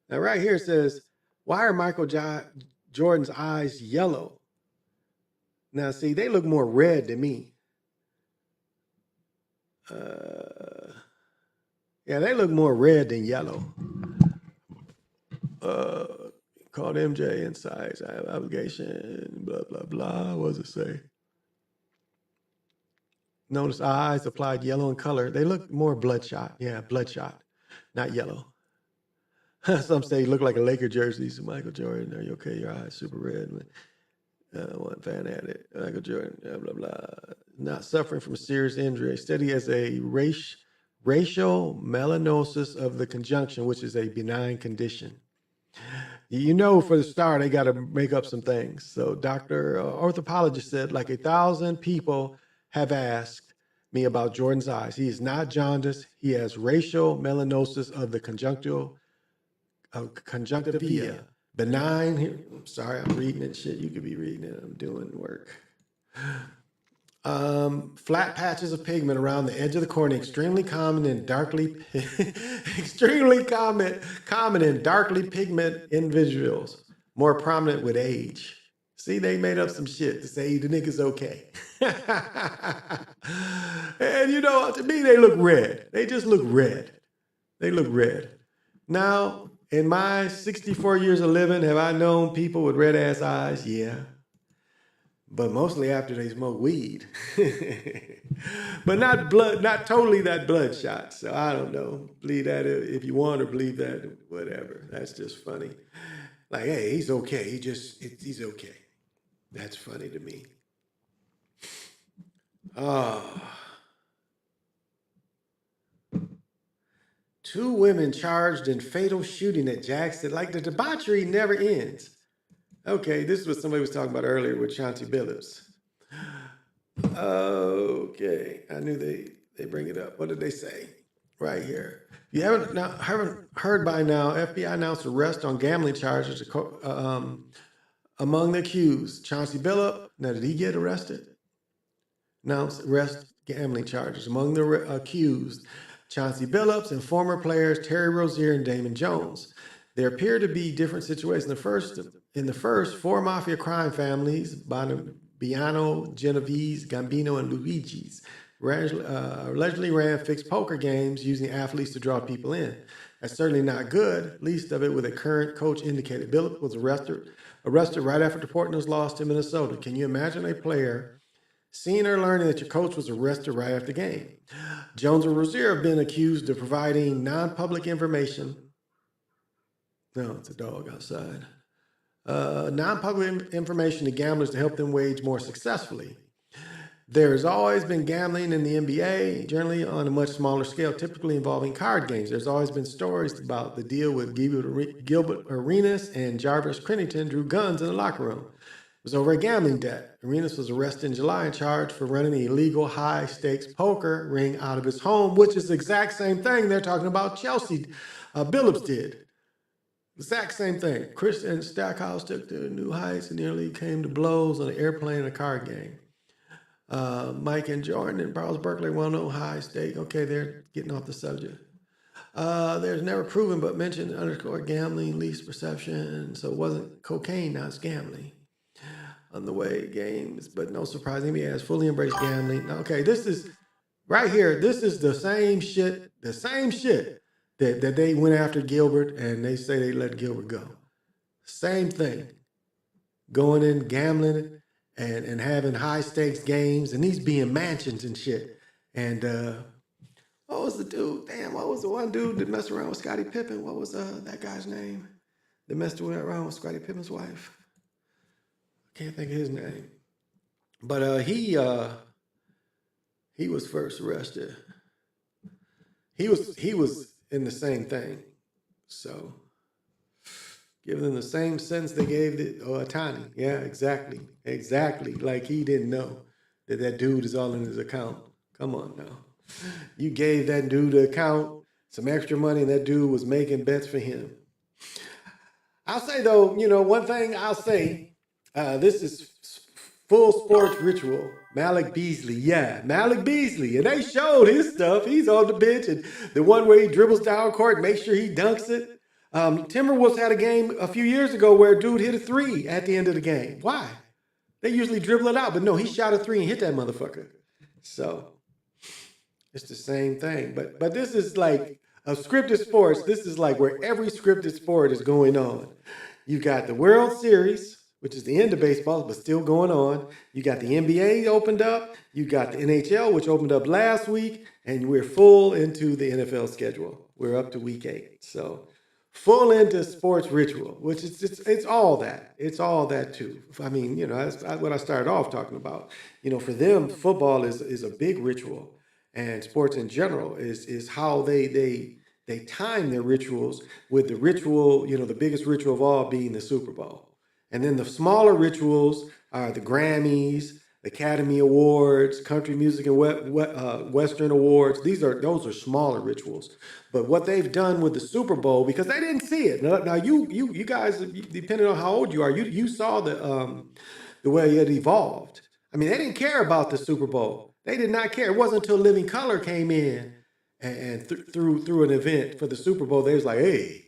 Now right here it says, why are Michael Jordan's eyes yellow? Now see, they look more red to me. Yeah, they look more red than yellow. Called MJ inside. I have obligation, blah, blah, blah. What does it say? Notice eyes applied yellow in color. They look more bloodshot. Yeah, bloodshot, not yellow. Some say look like a Laker jersey. So Michael Jordan, are you okay? Your eyes super red. One fan had it. Michael Jordan, blah, blah, blah. Not suffering from a serious injury. Study as a racial melanosis of the conjunction, which is a benign condition. You know, for the start, they got to make up some things. So Dr. Orthopologist said, like 1,000 people have asked me about Jordan's eyes. He is not jaundiced. He has racial melanosis of the conjunctiva. Benign. I'm sorry, I'm reading it. Shit, you could be reading it. I'm doing work. Flat patches of pigment around the edge of the cornea, extremely common in darkly pigment individuals, more prominent with age. See, they made up some shit to say the nigga's okay. And you know, to me, they look red. They just look red. They look red. Now, in my 64 years of living, have I known people with red ass eyes? Yeah. But mostly after they smoke weed. But not totally that bloodshot. So I don't know. Believe that if you want, or believe that, whatever. That's just funny. Like, hey, he's okay. He's okay. That's funny to me. Two women charged in fatal shooting at Jackson. Like, the debauchery never ends. Okay, this is what somebody was talking about earlier with Chauncey Billups. Okay, I knew they bring it up. What did they say? Right here. If you haven't heard by now, FBI announced arrest on gambling charges Among the accused, Chauncey Billup. Now, did he get arrested? No, arrest gambling charges. Among the accused, Chauncey Billups and former players Terry Rozier and Damon Jones. There appear to be different situations. In the first, four mafia crime families, Biano, Genovese, Gambino, and Luigi's, allegedly ran fixed poker games using athletes to draw people in. That's certainly not good, least of it with a current coach indicated. Billups was arrested right after the Portland's loss to Minnesota. Can you imagine a player seeing or learning that your coach was arrested right after the game? Jones and Rozier have been accused of providing non-public information. No, it's a dog outside. Non-public information to gamblers to help them wage more successfully. There has always been gambling in the NBA, generally on a much smaller scale, typically involving card games. There's always been stories about the deal with Gilbert Arenas and Jarvis Crennington drew guns in the locker room. It was over a gambling debt. Arenas was arrested in July and charged for running an illegal high-stakes poker ring out of his home, which is the exact same thing they're talking about Chelsea Billups did. Exact same thing. Chris and Stackhouse took to new heights and nearly came to blows on an airplane and a card game. Mike and Jordan and Charles Berkeley, well-known high stake. Okay, they're getting off the subject. There's never proven but mentioned underscore gambling, least perception. So it wasn't cocaine, now it's gambling. On the way games, but no surprise, NBA has fully embraced gambling. Okay, this is right here. This is the same shit that they went after Gilbert and they say they let Gilbert go. Same thing. Going in, gambling and having high stakes games and these being mansions and shit. And what was the dude? Damn, what was the one dude that messed around with Scottie Pippen? What was that guy's name? That messed around with Scottie Pippen's wife? Can't think of his name. But he was first arrested. He was in the same thing. So give them the same sentence they gave Otani. Yeah, exactly. Like he didn't know that dude is all in his account. Come on now. You gave that dude an account, some extra money, and that dude was making bets for him. I'll say though, one thing I'll say, this is full sports ritual. Malik Beasley, Malik Beasley. And they showed his stuff. He's on the bench. And the one where he dribbles down court, make sure he dunks it. Timberwolves had a game a few years ago where a dude hit a three at the end of the game. Why? They usually dribble it out. But no, he shot a three and hit that motherfucker. So it's the same thing. But this is like a scripted sports. This is like where every scripted sport is going on. You got the World Series, which is the end of baseball, but still going on. You got the NBA opened up. You got the NHL, which opened up last week. And we're full into the NFL schedule. We're up to week 8. So full into sports ritual, which is it's all that. It's all that too. I mean, that's what I started off talking about. For them, football is a big ritual. And sports in general is how they time their rituals with the ritual, the biggest ritual of all being the Super Bowl. And then the smaller rituals are the Grammys, the Academy Awards, Country Music and Western Awards. Those are smaller rituals. But what they've done with the Super Bowl, because they didn't see it. Now you guys, depending on how old you are, you saw the way it evolved. I mean, they didn't care about the Super Bowl. They did not care. It wasn't until Living Color came in and through an event for the Super Bowl, they was like, hey,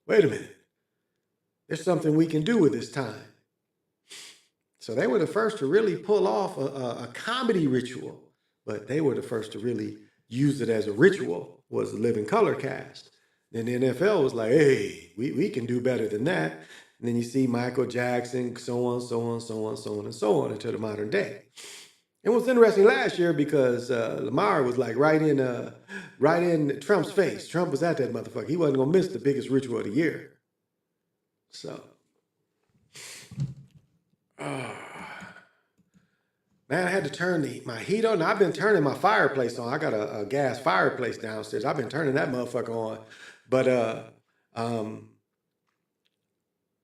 wait a minute. There's something we can do with this time. So they were the first to really pull off a comedy ritual, but they were the first to really use it as a ritual, was the Living Color cast. Then the NFL was like, hey, we can do better than that. And then you see Michael Jackson, so on until the modern day. It was interesting last year because Lamar was like right in Trump's face. Trump was at that motherfucker. He wasn't going to miss the biggest ritual of the year. So, man, I had to turn my heat on. I've been turning my fireplace on. I got a gas fireplace downstairs. I've been turning that motherfucker on. But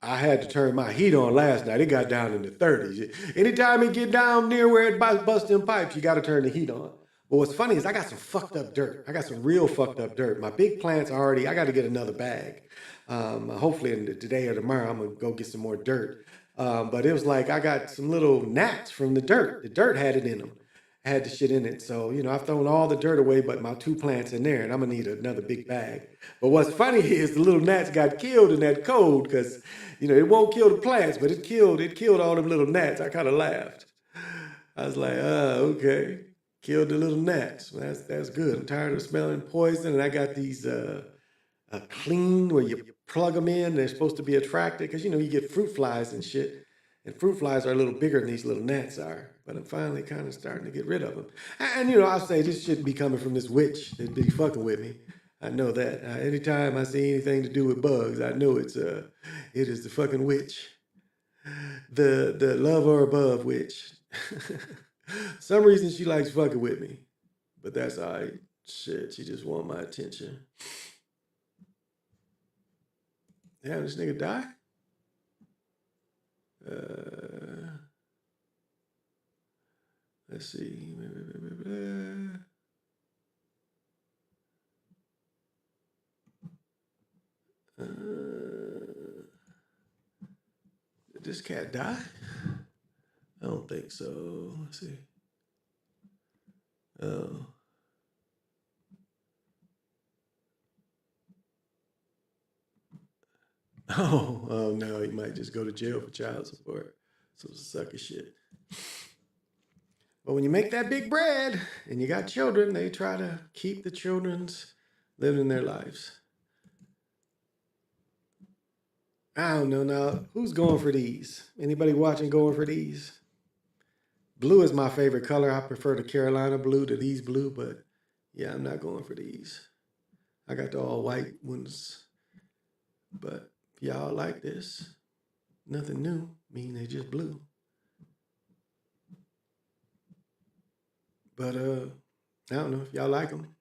I had to turn my heat on last night. It got down in the 30s. Anytime it get down near where it busts in pipes, you got to turn the heat on. But what's funny is I got some fucked up dirt. I got some real fucked up dirt. My big plants I got to get another bag. Hopefully today or tomorrow, I'm going to go get some more dirt. But it was like I got some little gnats from the dirt. The dirt had it in them. Had the shit in it. So, I've thrown all the dirt away but my 2 plants in there, and I'm gonna need another big bag. But what's funny is the little gnats got killed in that cold because, it won't kill the plants, but it killed all them little gnats. I kind of laughed. I was like, okay. Killed the little gnats. Well, that's good. I'm tired of smelling poison, and I got these clean where you plug them in. They're supposed to be attracted because you get fruit flies and shit, and fruit flies are a little bigger than these little gnats are. But I'm finally kind of starting to get rid of them. And I'll say this shouldn't be coming from this witch that be fucking with me. I know that. Anytime I see anything to do with bugs, I know it is the fucking witch, the love or above witch. Some reason she likes fucking with me, but that's all right. Shit, she just want my attention. Damn, this nigga die? Let's see. Did this cat die? I don't think so. Let's see. Oh. Oh no, he might just go to jail for child support. So sucker shit. But when you make that big bread and you got children, they try to keep the children's living their lives. I don't know now. Who's going for these? Anybody watching going for these? Blue is my favorite color. I prefer the Carolina blue to these blue, but yeah, I'm not going for these. I got the all white ones. But if y'all like this, nothing new. I mean, they just blue. But I don't know if y'all like them.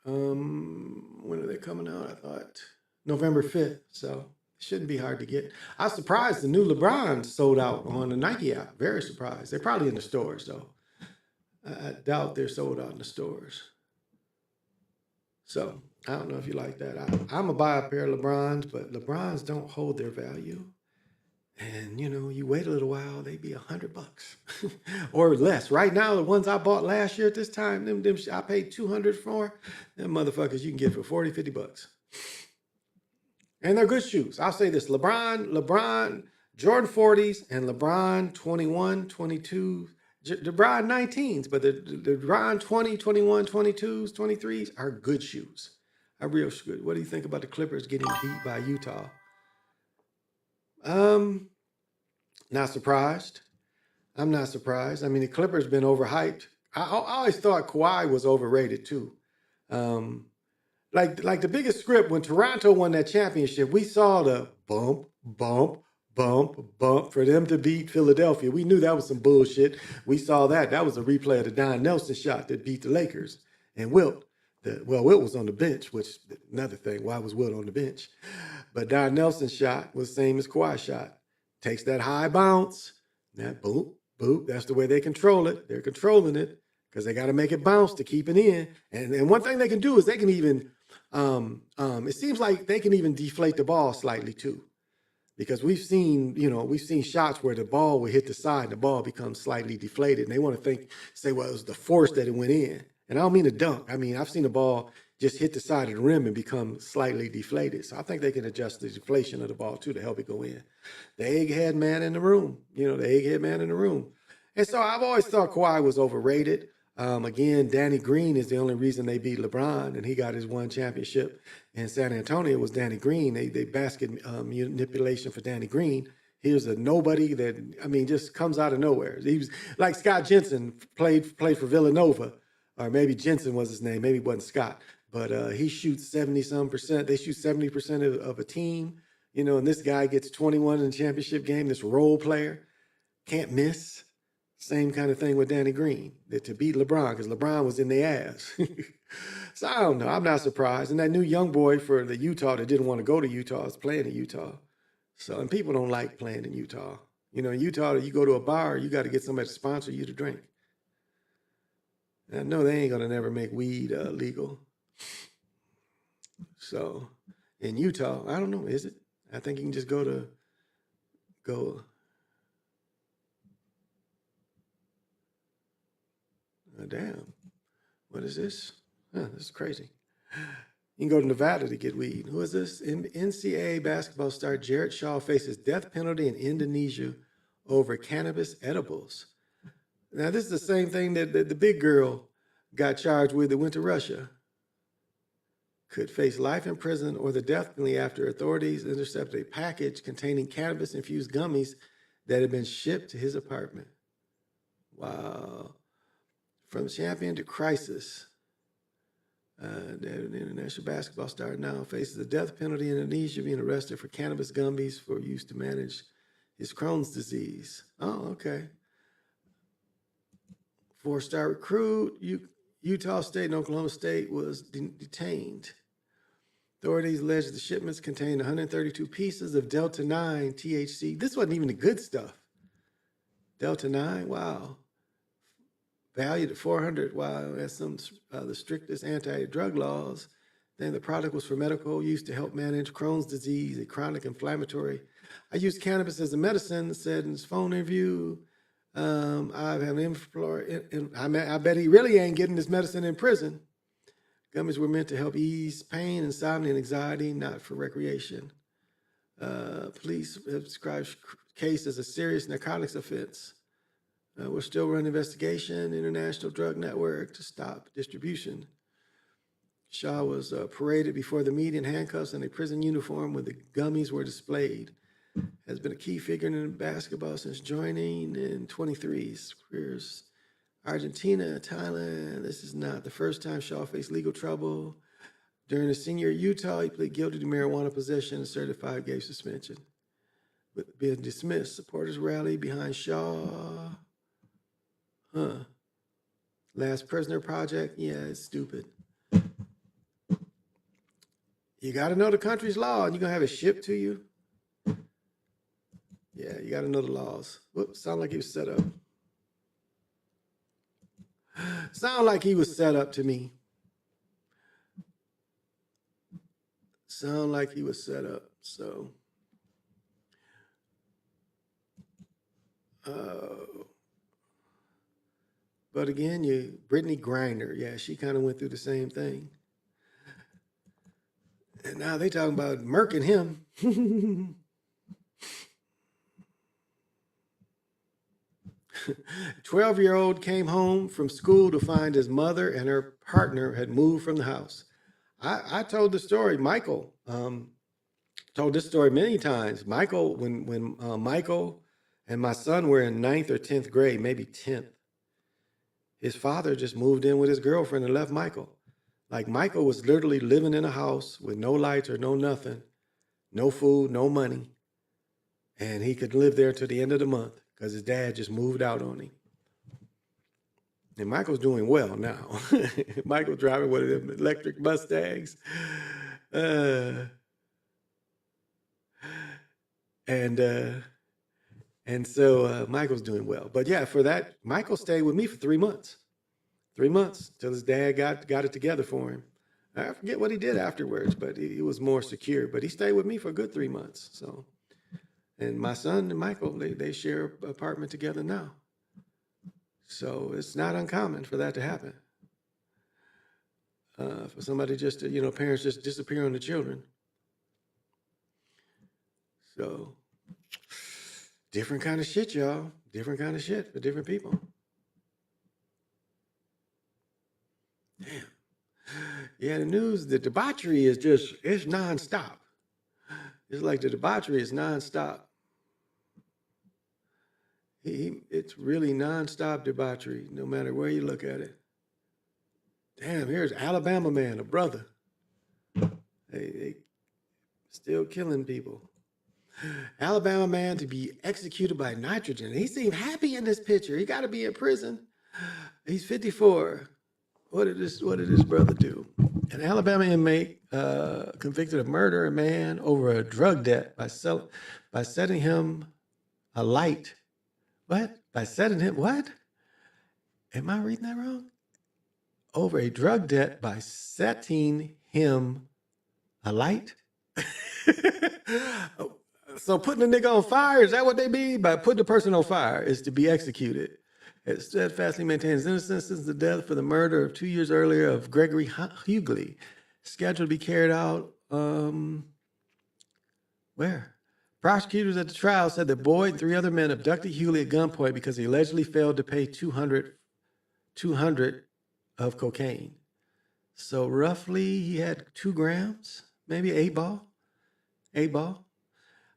When are they coming out? I thought November 5th. So it shouldn't be hard to get. I was surprised the new LeBron sold out on the Nike app. Very surprised. They're probably in the stores though. I doubt they're sold out in the stores. So I don't know if you like that. I'm gonna buy a pair of LeBrons, but LeBrons don't hold their value. And you wait a little while, they be $100 or less. Right now, the ones I bought last year at this time, them I paid $200 for. Them motherfuckers you can get for $40-$50. And they're good shoes. I'll say this: LeBron, Jordan 40s and LeBron 21, 22, LeBron 19s, but the LeBron 20, 21, 22s, 23s are good shoes. Are real good. What do you think about the Clippers getting beat by Utah? Not surprised. I'm not surprised. I mean, the Clippers been overhyped. I always thought Kawhi was overrated too. Like the biggest script when Toronto won that championship, we saw the bump, bump, bump, bump for them to beat Philadelphia. We knew that was some bullshit. We saw that. That was a replay of the Don Nelson shot that beat the Lakers. And Wilt was on the bench, which another thing. Why was Wilt on the bench? But Don Nelson's shot was the same as Kawhi's shot. Takes that high bounce, that boop, boop. That's the way they control it. They're controlling it because they got to make it bounce to keep it in. And one thing they can do is they can even, it seems like they can even deflate the ball slightly too. Because we've seen shots where the ball will hit the side and the ball becomes slightly deflated. And they want to say, well, it was the force that it went in. And I don't mean a dunk. I mean, I've seen the ball just hit the side of the rim and become slightly deflated. So I think they can adjust the deflation of the ball too to help it go in. The egghead man in the room, And so I've always thought Kawhi was overrated. Again, Danny Green is the only reason they beat LeBron, and he got his one championship in San Antonio was Danny Green. They basket manipulation for Danny Green. Here's a nobody that, just comes out of nowhere. He was like Scott Jensen played for Villanova, or maybe Jensen was his name. Maybe it wasn't Scott, but he shoots 70-some%. They shoot 70% of a team, and this guy gets 21 in the championship game, this role player, can't miss. Same kind of thing with Danny Green, that to beat LeBron, because LeBron was in their ass. So I don't know. I'm not surprised. And that new young boy for the Utah that didn't want to go to Utah is playing in Utah. So, and people don't like playing in Utah. In Utah, you go to a bar, you got to get somebody to sponsor you to drink. And I know they ain't going to never make weed legal. So in Utah, I don't know, is it? I think you can just go to go. Oh, damn. What is this? Huh, this is crazy. You can go to Nevada to get weed. Who is this? NCAA basketball star Jared Shaw faces death penalty in Indonesia over cannabis edibles. Now, this is the same thing that the big girl got charged with that went to Russia. Could face life in prison or the death penalty after authorities intercepted a package containing cannabis-infused gummies that had been shipped to his apartment. Wow. From champion to crisis. The international basketball star now faces a death penalty in Indonesia, being arrested for cannabis gummies for use to manage his Crohn's disease. Oh, okay. Four-star recruit, Utah State and Oklahoma State was detained. Authorities alleged the shipments contained 132 pieces of Delta-9 THC. This wasn't even the good stuff. Delta-9, wow. Valued at $400. Wow, that's some the strictest anti-drug laws. Then the product was for medical use to help manage Crohn's disease, a chronic inflammatory. I use cannabis as a medicine, said in his phone interview. I have an I bet he really ain't getting this medicine in prison. Gummies were meant to help ease pain, insomnia, and anxiety, not for recreation. Police have described case as a serious narcotics offense. We're still running investigation, International Drug Network, to stop distribution. Shaw was paraded before the media in handcuffs and a prison uniform where the gummies were displayed. Has been a key figure in basketball since joining in 23. Careers Argentina, Thailand. This is not the first time Shaw faced legal trouble. During his senior year at Utah, he pleaded guilty to marijuana possession and certified game suspension. With being dismissed, supporters rallied behind Shaw. Last Prisoner Project, yeah, it's stupid. You got to know the country's law, and you're going to have it shipped to you? Yeah, you got to know the laws. Whoops, sound like he was set up. Sound like he was set up to me. Sound like he was set up, so. But again, Brittany Griner, yeah, she kind of went through the same thing. And now they talking about murking him. 12-year-old came home from school to find his mother and her partner had moved from the house. I told the story. Michael told this story many times. Michael, when Michael and my son were in 9th or 10th grade, maybe 10th, his father just moved in with his girlfriend and left Michael. Like Michael was literally living in a house with no lights or no nothing, no food, no money. And he could live there till the end of the month because his dad just moved out on him. And Michael's doing well now. Michael driving one of them electric Mustangs. And so Michael's doing well. But yeah, for that, Michael stayed with me for 3 months. 3 months till his dad got it together for him. I forget what he did afterwards, but he was more secure. But he stayed with me for a good 3 months. So, and my son and Michael, they share an apartment together now. So it's not uncommon for that to happen. For somebody just to, parents just disappear on the children. So different kind of shit, y'all. Different kind of shit for different people. Damn. Yeah, the news, the debauchery is it's nonstop. It's like the debauchery is nonstop. It's really nonstop debauchery, no matter where you look at it. Damn, here's Alabama man, a brother. They still killing people. Alabama man to be executed by nitrogen. He seemed happy in this picture. He got to be in prison. He's 54. What did this brother do? An Alabama inmate convicted of murder a man over a drug debt by setting him alight. What? By setting him what? Am I reading that wrong? Over a drug debt by setting him alight? So putting the nigga on fire, is that what they mean? By putting the person on fire is to be executed. It steadfastly maintains innocence since the death for the murder of 2 years earlier of Gregory Hughley. Scheduled to be carried out, where? Prosecutors at the trial said that Boyd and 3 other men abducted Hughley at gunpoint because he allegedly failed to pay 200 of cocaine. So roughly he had 2 grams, maybe 8 ball. 8 ball.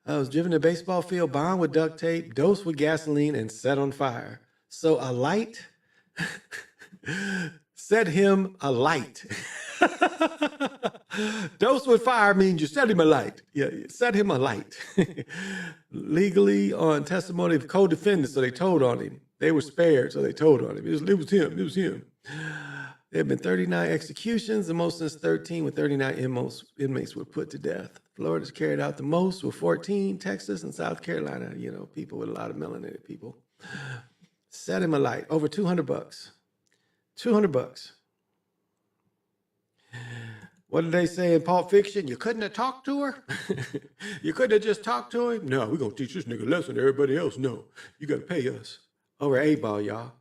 Was driven to a baseball field, bound with duct tape, dosed with gasoline, and set on fire. So a light set him alight. Dosed with fire means you set him alight. Yeah, you set him alight. Legally on testimony of co-defendants, so they told on him. They were spared, so they told on him. It was him. There have been 39 executions, the most since 13, with 39 inmates were put to death. Florida's carried out the most with 14, Texas and South Carolina, people with a lot of melanated people. Set him alight, over $200. $200. What did they say in Pulp Fiction? You couldn't have talked to her? You couldn't have just talked to him? No, we're going to teach this nigga a lesson. Everybody else, no. You got to pay us. Over an 8 ball, y'all.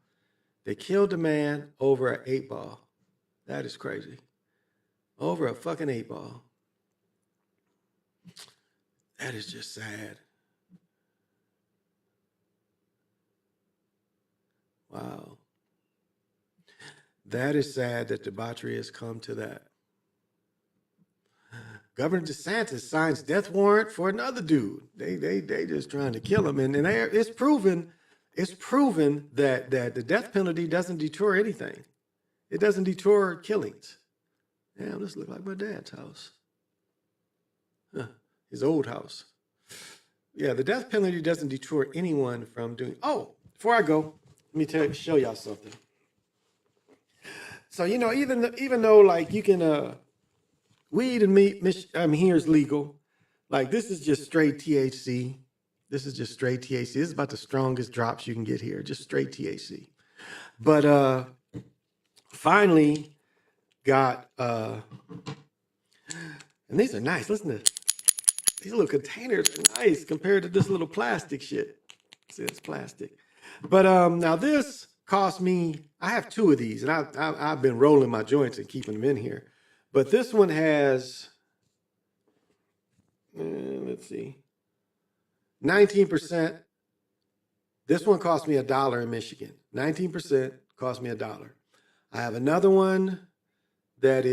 They killed a man over an 8 ball. That is crazy. Over a fucking 8 ball. That is just sad. Wow. That is sad that debauchery has come to that. Governor DeSantis signs death warrant for another dude. They just trying to kill him. And it's proven that the death penalty doesn't deter anything. It doesn't deter killings. Damn, this looks like my dad's house. Huh. His old house. Yeah, the death penalty doesn't deter anyone from doing. Oh, before I go, let me show y'all something. So even though like you can weed and meat here is legal. Like this is just straight THC. This is just straight THC. This is about the strongest drops you can get here. Just straight THC. But finally got and these are nice. Listen to these little containers are nice compared to this little plastic shit. See, it's plastic. But now this cost me, I have 2 of these, and I've been rolling my joints and keeping them in here. But this one has, let's see, 19%. This one cost me $1 in Michigan. 19% cost me $1. I have another one that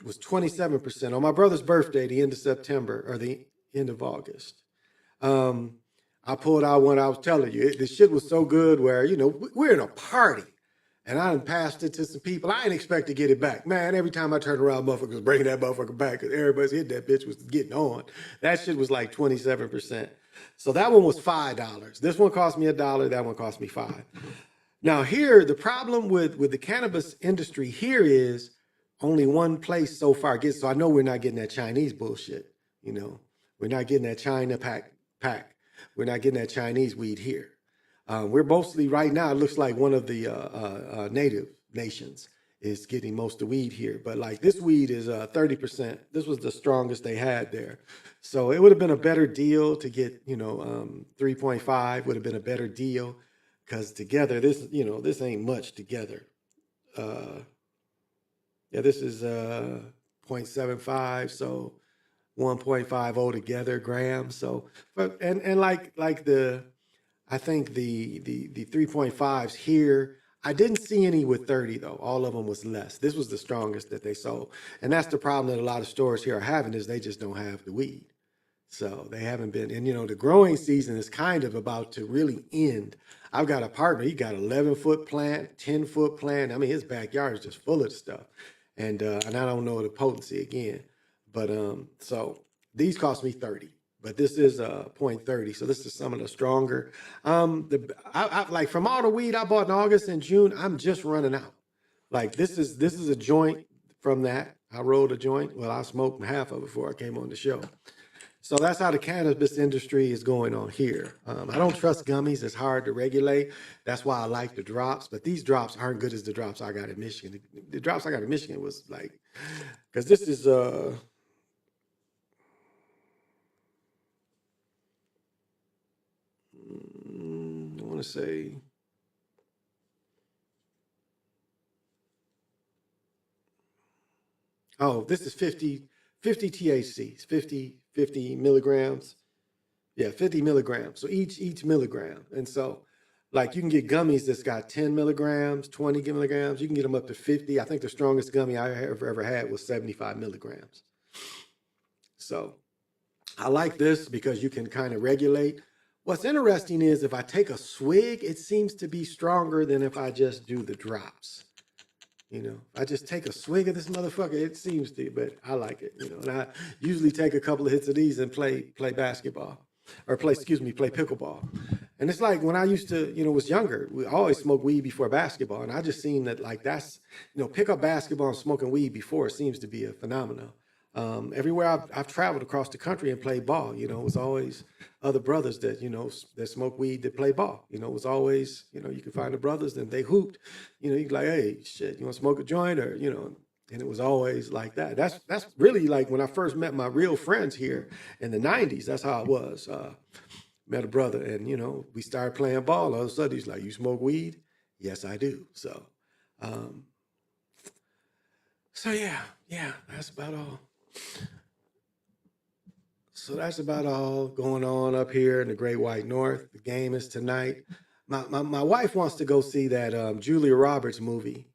was 27% on my brother's birthday, the end of September or the end of August. I pulled out one I was telling you. The shit was so good where, we're in a party. And I done passed it to some people. I didn't expect to get it back. Man, every time I turned around, motherfucker was bringing that motherfucker back because everybody's hit that bitch was getting on. That shit was like 27%. So that one was $5. This one cost me $1. That one cost me $5. Now here, the problem with the cannabis industry here is only one place so far gets. So I know we're not getting that Chinese bullshit. We're not getting that China pack. We're not getting that Chinese weed here. We're mostly right now, it looks like one of the native nations is getting most of the weed here. But like this weed is 30%. This was the strongest they had there. So it would have been a better deal to get, 3.5 would have been a better deal because together this, this ain't much together. This is 0.75. So 1.50 together grams. So, and like I think the 3.5s here, I didn't see any with 30 though. All of them was less. This was the strongest that they sold. And that's the problem that a lot of stores here are having is they just don't have the weed. So they haven't been, and the growing season is kind of about to really end. I've got a partner, he got 11-foot plant, 10-foot plant. I mean, his backyard is just full of stuff. And I don't know the potency again. But so these cost me 30. But this is 0.30, so this is some of the stronger. I like from all the weed I bought in August and June, I'm just running out. Like this is a joint from that. I rolled a joint. Well, I smoked half of it before I came on the show. So that's how the cannabis industry is going on here. I don't trust gummies. It's hard to regulate. That's why I like the drops. But these drops aren't good as the drops I got in Michigan. The drops I got in Michigan was like, because this is want to say, oh, this is 50 THC, 50 milligrams. Yeah, 50 milligrams. So each milligram. And so like you can get gummies that's got 10 milligrams, 20 milligrams. You can get them up to 50. I think the strongest gummy I ever had was 75 milligrams. So I like this because you can kind of regulate. What's interesting is if I take a swig, it seems to be stronger than if I just do the drops. You know, I just take a swig of this motherfucker. It seems to, but I like it. You know, and I usually take a couple of hits of these and play basketball, or play pickleball. And it's like when I used to, was younger, we always smoked weed before basketball, and I just seen that like that's, pick up basketball and smoking weed before seems to be a phenomenon. Everywhere I've traveled across the country and played ball, it was always other brothers that, that smoke weed that play ball. It was always, you could find the brothers and they hooped, you'd like, hey, shit, you want to smoke a joint or, and it was always like that. That's really like when I first met my real friends here in the 90s. That's how it was. Met a brother and, we started playing ball. All of a sudden he's like, you smoke weed? Yes, I do. So yeah, that's about all. So that's about all going on up here in the Great White North. The game is tonight. My wife wants to go see that Julia Roberts movie,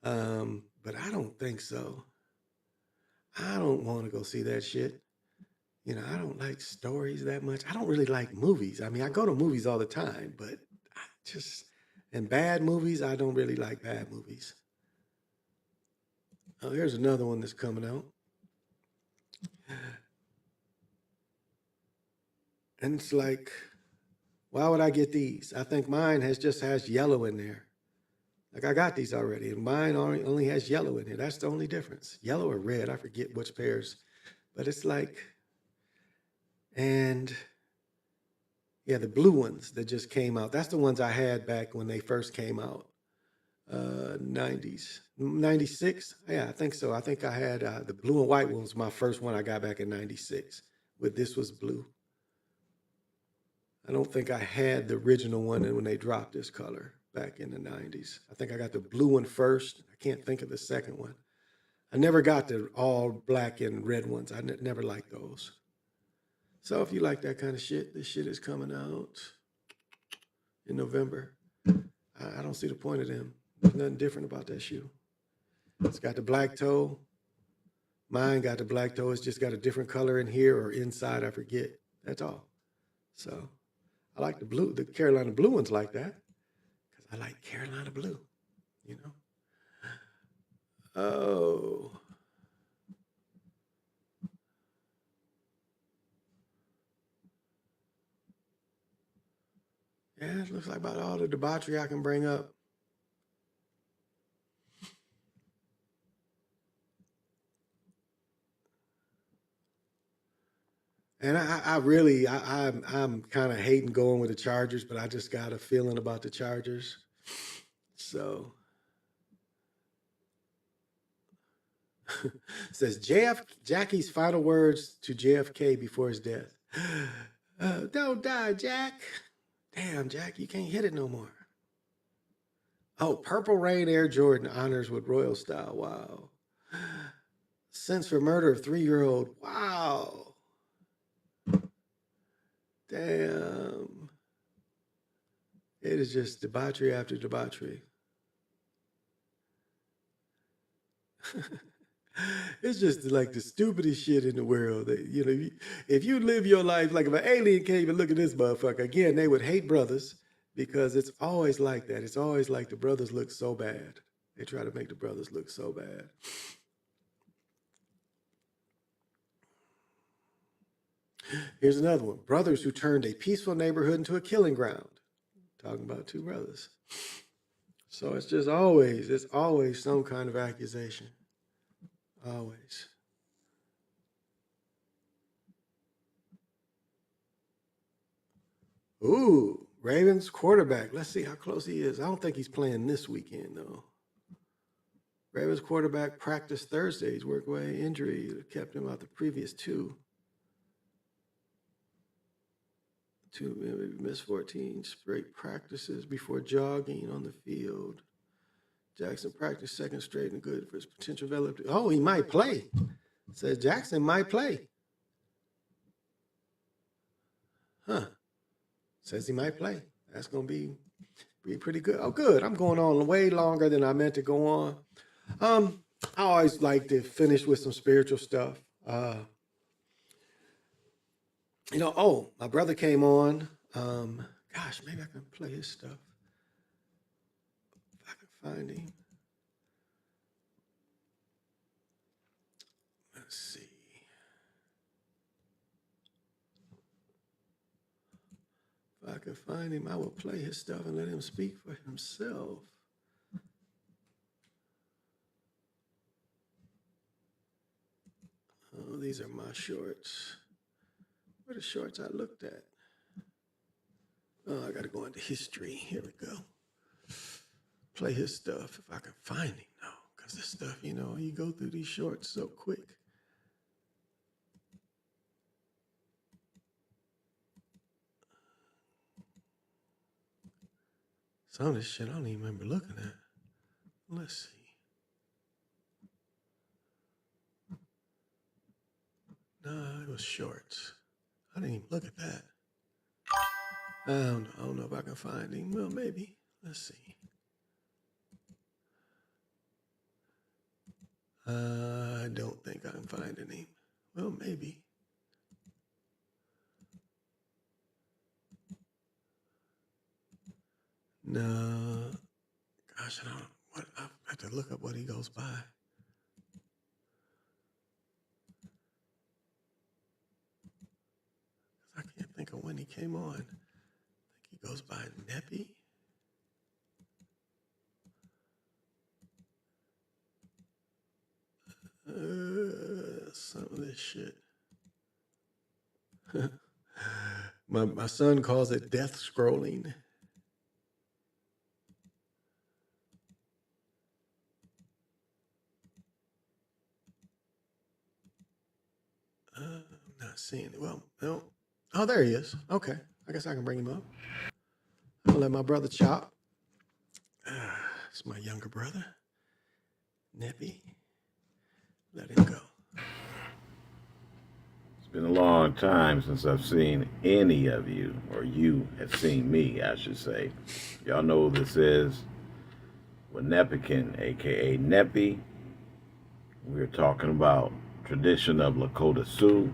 but I don't think so. I don't want to go see that shit. I don't like stories that much. I don't really like movies. I mean, I go to movies all the time, but in bad movies, I don't really like bad movies. Oh, here's another one that's coming out. And it's like, why would I get these? I think mine has yellow in there. Like I got these already, and mine only has yellow in it. That's the only difference. Yellow or red, I forget which pairs. But it's like, and yeah, the blue ones that just came out. That's the ones I had back when they first came out. 90s, 96. Yeah, I think so. I think I had the blue and white one was my first one I got back in 96. With this was blue. I don't think I had the original one when they dropped this color back in the 90s. I think I got the blue one first. I can't think of the second one. I never got the all black and red ones. I never liked those. So if you like that kind of shit, this shit is coming out in November. I don't see the point of them. There's nothing different about that shoe. It's got the black toe. Mine got the black toe. It's just got a different color in here or inside. I forget. That's all. So I like the Carolina blue ones like that because I like Carolina blue, Oh. Yeah, it looks like about all the debauchery I can bring up. And I'm kind of hating going with the Chargers, but I just got a feeling about the Chargers. So it says Jackie's final words to JFK before his death. Don't die, Jack. Damn, Jack, you can't hit it no more. Oh, Purple Rain Air Jordan honors with royal style. Wow. Sentence for murder of 3-year-old. Wow. Damn. It is just debauchery after debauchery. It's just like the stupidest shit in the world. That, if you live your life like if an alien can't even look at this motherfucker, again, they would hate brothers because it's always like that. It's always like the brothers look so bad. They try to make the brothers look so bad. Here's another one. Brothers who turned a peaceful neighborhood into a killing ground. Talking about two brothers. So it's always some kind of accusation. Always. Ooh, Ravens quarterback. Let's see how close he is. I don't think he's playing this weekend, though. Ravens quarterback practiced Thursday. He's worked away injury that kept him out the previous two. maybe missed 14 straight practices before jogging on the field. Jackson practiced second straight and good for his potential availability. Oh, he might play. Says Jackson might play. Huh. Says he might play. That's going to be pretty good. Oh, good. I'm going on way longer than I meant to go on. I always like to finish with some spiritual stuff. My brother came on. Gosh, maybe I can play his stuff. If I can find him. Let's see. If I can find him, I will play his stuff and let him speak for himself. Oh, these are my shorts. What are the shorts I looked at? Oh, I got to go into history. Here we go. Play his stuff if I can find him, though. Because this stuff, you go through these shorts so quick. Some of this shit I don't even remember looking at. Let's see. No, it was shorts. I didn't even look at that. I don't know if I can find him. Well, maybe. Let's see. I don't think I can find any. Well, maybe. No. Gosh, I have to look up what he goes by. I can't think of when he came on. I think he goes by Neppy. Some of this shit. My son calls it death scrolling. I'm not seeing it. Well, no. Oh, there he is. Okay. I guess I can bring him up. I'll let my brother chop. It's my younger brother, Neppy. Let him go. It's been a long time since I've seen any of you, or you have seen me, I should say. Y'all know who this is. Winnepican, aka Neppy. We're talking about tradition of Lakota Sioux.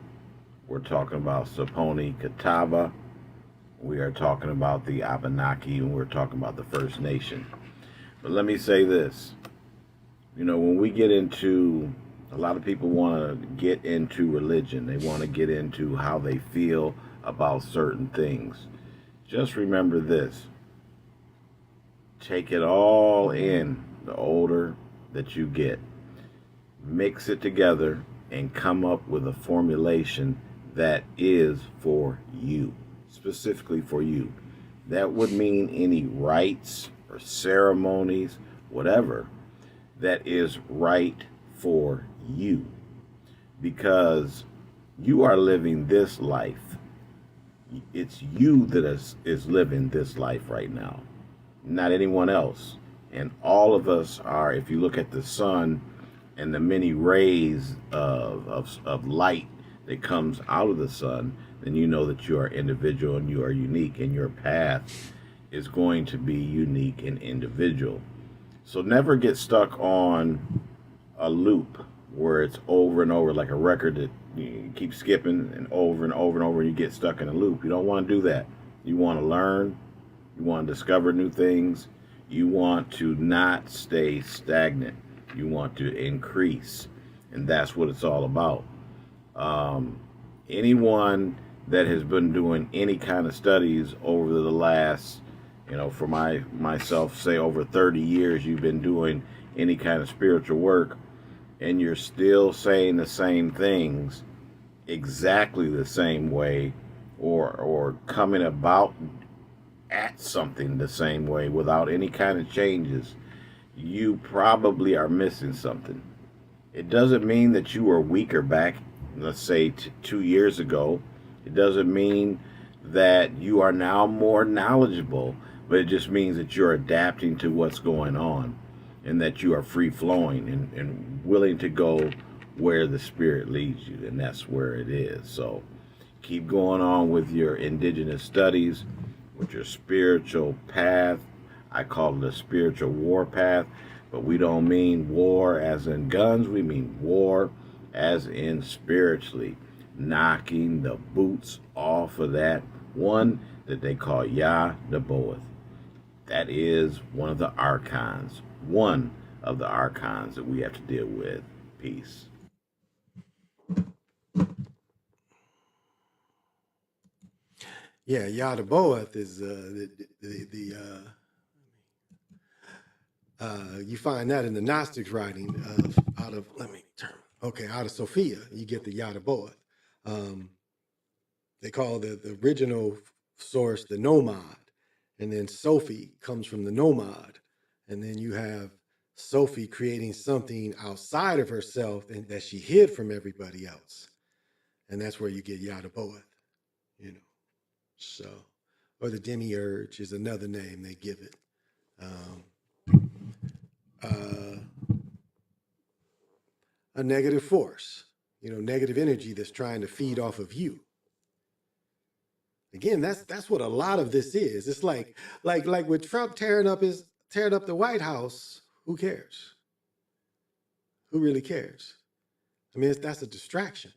We're talking about Saponi Catawba. We are talking about the Abenaki, and we're talking about the First Nation. But let me say this. When we get into, a lot of people want to get into religion. They want to get into how they feel about certain things. Just remember this. Take it all in the older that you get. Mix it together and come up with a formulation that is for you, specifically for you. That would mean any rites or ceremonies, whatever, that is right for you. Because you are living this life. It's you that is living this life right now, not anyone else. And all of us are, if you look at the sun and the many rays of light that comes out of the sun, then you know that you are individual and you are unique, and your path is going to be unique and individual. So never get stuck on a loop where it's over and over, like a record that you keep skipping and over and over and over, and you get stuck in a loop. You don't want to do that. You want to learn. You want to discover new things. You want to not stay stagnant. You want to increase. And that's what it's all about. Anyone that has been doing any kind of studies over the last, for myself, say over 30 years, you've been doing any kind of spiritual work, and you're still saying the same things exactly the same way, or coming about at something the same way without any kind of changes, you probably are missing something. It doesn't mean that you were weaker back, let's say 2 years ago. It doesn't mean that you are now more knowledgeable, but it just means that you're adapting to what's going on and that you are free flowing and willing to go where the spirit leads you, and that's where it is. So keep going on with your indigenous studies, with your spiritual path. I call it a spiritual war path, but we don't mean war as in guns, we mean war as in spiritually, knocking the boots off of that one that they call Yah Nebaoth. That is one of the archons, one of the archons that we have to deal with. Peace. Yeah, Yadaboeth is you find that in the Gnostics writing out of out of Sophia, you get the Yadaboeth. They call the original source the nomad, and then Sophie comes from the nomad, and then you have Sophie creating something outside of herself and that she hid from everybody else, and that's where you get Yadaboeth, you know. So, or the demiurge is another name they give it. A negative force, negative energy that's trying to feed off of you. Again, that's what a lot of this is. It's like with Trump tearing up the White House. Who cares? Who really cares? I mean, that's a distraction.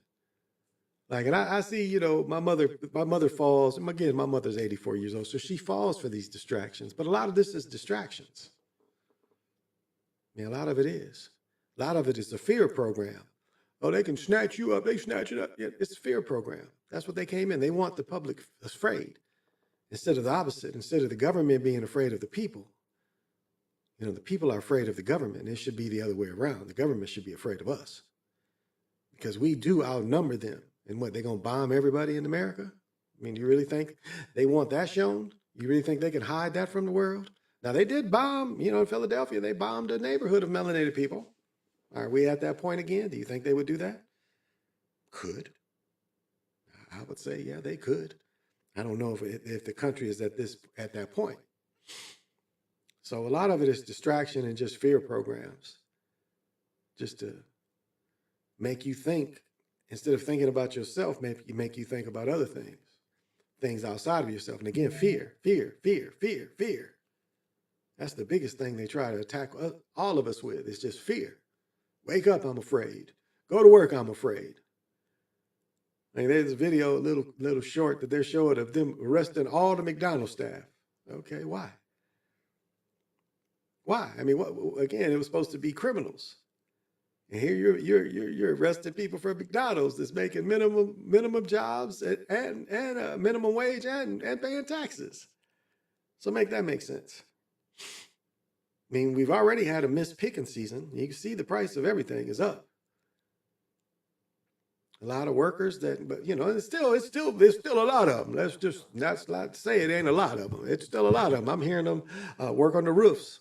Like, and I see, my mother falls. Again, my mother's 84 years old, so she falls for these distractions. But a lot of this is distractions. I mean, a lot of it is. A lot of it is a fear program. Oh, they can snatch you up. They snatch it up. Yeah, it's a fear program. That's what they came in. They want the public afraid instead of the opposite. Instead of the government being afraid of the people. The people are afraid of the government. It should be the other way around. The government should be afraid of us because we do outnumber them. And what, they're going to bomb everybody in America? I mean, do you really think they want that shown? You really think they can hide that from the world? Now, they did bomb, in Philadelphia, they bombed a neighborhood of melanated people. Are we at that point again? Do you think they would do that? Could. I would say, yeah, they could. I don't know if the country is at that point. So a lot of it is distraction and just fear programs, just to make you think, instead of thinking about yourself, make you think about other things outside of yourself. And again, fear. That's the biggest thing they try to attack all of us with. It's just fear. Wake up, I'm afraid. Go to work, I'm afraid. I mean, there's a video, a little short that they're showing of them arresting all the McDonald's staff. Okay, why? Why? I mean, again, it was supposed to be criminals. And here you're arresting people for McDonald's that's making minimum jobs and minimum wage and paying taxes. So make that make sense. I mean, we've already had a missed picking season. You can see the price of everything is up. A lot of workers but it's still a lot of them. That's not to say it ain't a lot of them. It's still a lot of them. I'm hearing them work on the roofs.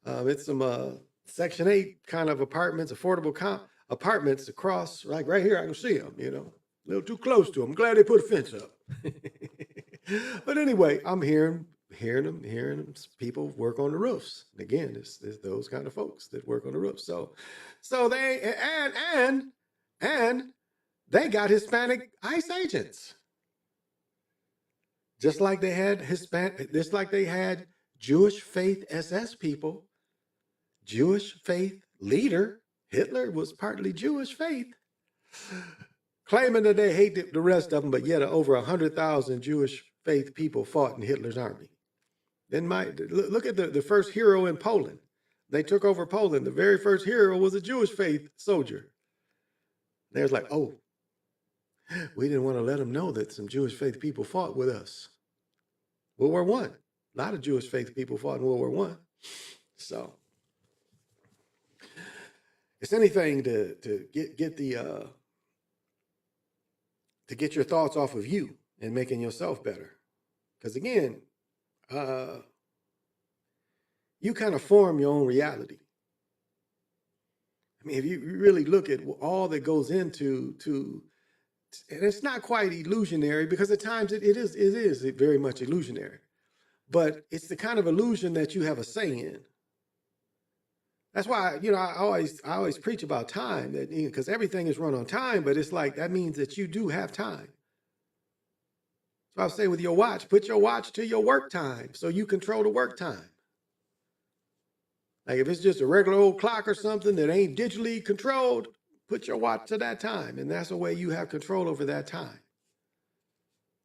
It's some Section 8 kind of apartments, affordable apartments across, like right here. I can see them, a little too close to them. I'm glad they put a fence up. But anyway, I'm hearing them, people work on the roofs. And again, it's those kind of folks that work on the roofs. So they, and they got Hispanic ICE agents. Just like they had Jewish faith SS people. Jewish faith leader, Hitler was partly Jewish faith, claiming that they hate the rest of them, but yet over 100,000 Jewish faith people fought in Hitler's army. Then look at the first hero in Poland. They took over Poland. The very first hero was a Jewish faith soldier. They was like, oh, we didn't want to let them know that some Jewish faith people fought with us. World War I. A lot of Jewish faith people fought in World War I. So it's anything to get your thoughts off of you and making yourself better. Because again, you kind of form your own reality. I mean, if you really look at all that goes into and it's not quite illusionary because at times it is very much illusionary, but it's the kind of illusion that you have a say in. That's why, I always preach about time, that because everything is run on time, but it's like that means that you do have time. So I'll say with your watch, put your watch to your work time so you control the work time. Like if it's just a regular old clock or something that ain't digitally controlled, put your watch to that time. And that's the way you have control over that time.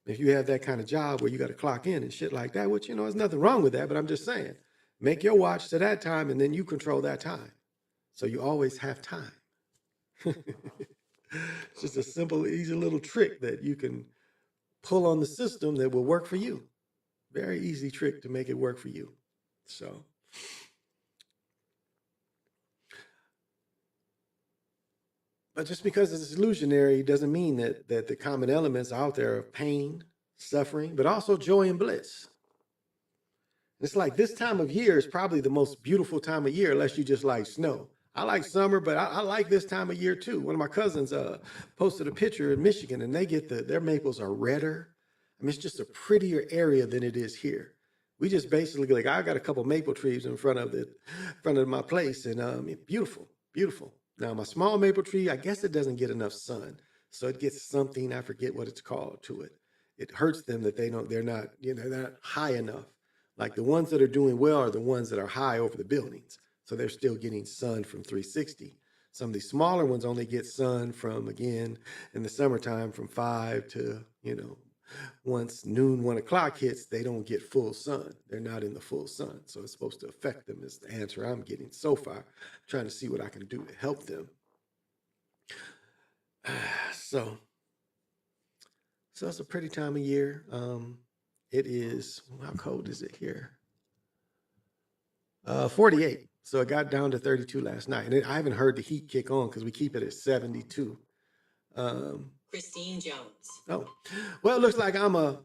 If you have that kind of job where you got to clock in and shit like that, which, there's nothing wrong with that, but I'm just saying, make your watch to that time and then you control that time. So you always have time. It's just a simple, easy little trick that you can pull on the system that will work for you. Very easy trick to make it work for you. So. But just because it's illusionary doesn't mean that the common elements out there of pain, suffering, but also joy and bliss. It's like this time of year is probably the most beautiful time of year, unless you just like snow. I like summer, but I like this time of year too. One of my cousins posted a picture in Michigan, and they get their maples are redder. I mean, it's just a prettier area than it is here. We just basically I got a couple maple trees in front of my place, and beautiful, beautiful. Now my small maple tree, I guess it doesn't get enough sun, so it gets something, I forget what it's called, to it. It hurts them that they're not high enough. Like the ones that are doing well are the ones that are high over the buildings, so they're still getting sun from 360. Some of these smaller ones only get sun from, again, in the summertime from 5 to, once noon, 1 o'clock hits, they don't get full sun. They're not in the full sun. So it's supposed to affect them is the answer I'm getting so far. I'm trying to see what I can do to help them. So it's a pretty time of year. It is, how cold is it here? 48. So it got down to 32 last night. And I haven't heard the heat kick on because we keep it at 72. Christine Jones. Oh, well, it looks like I'm a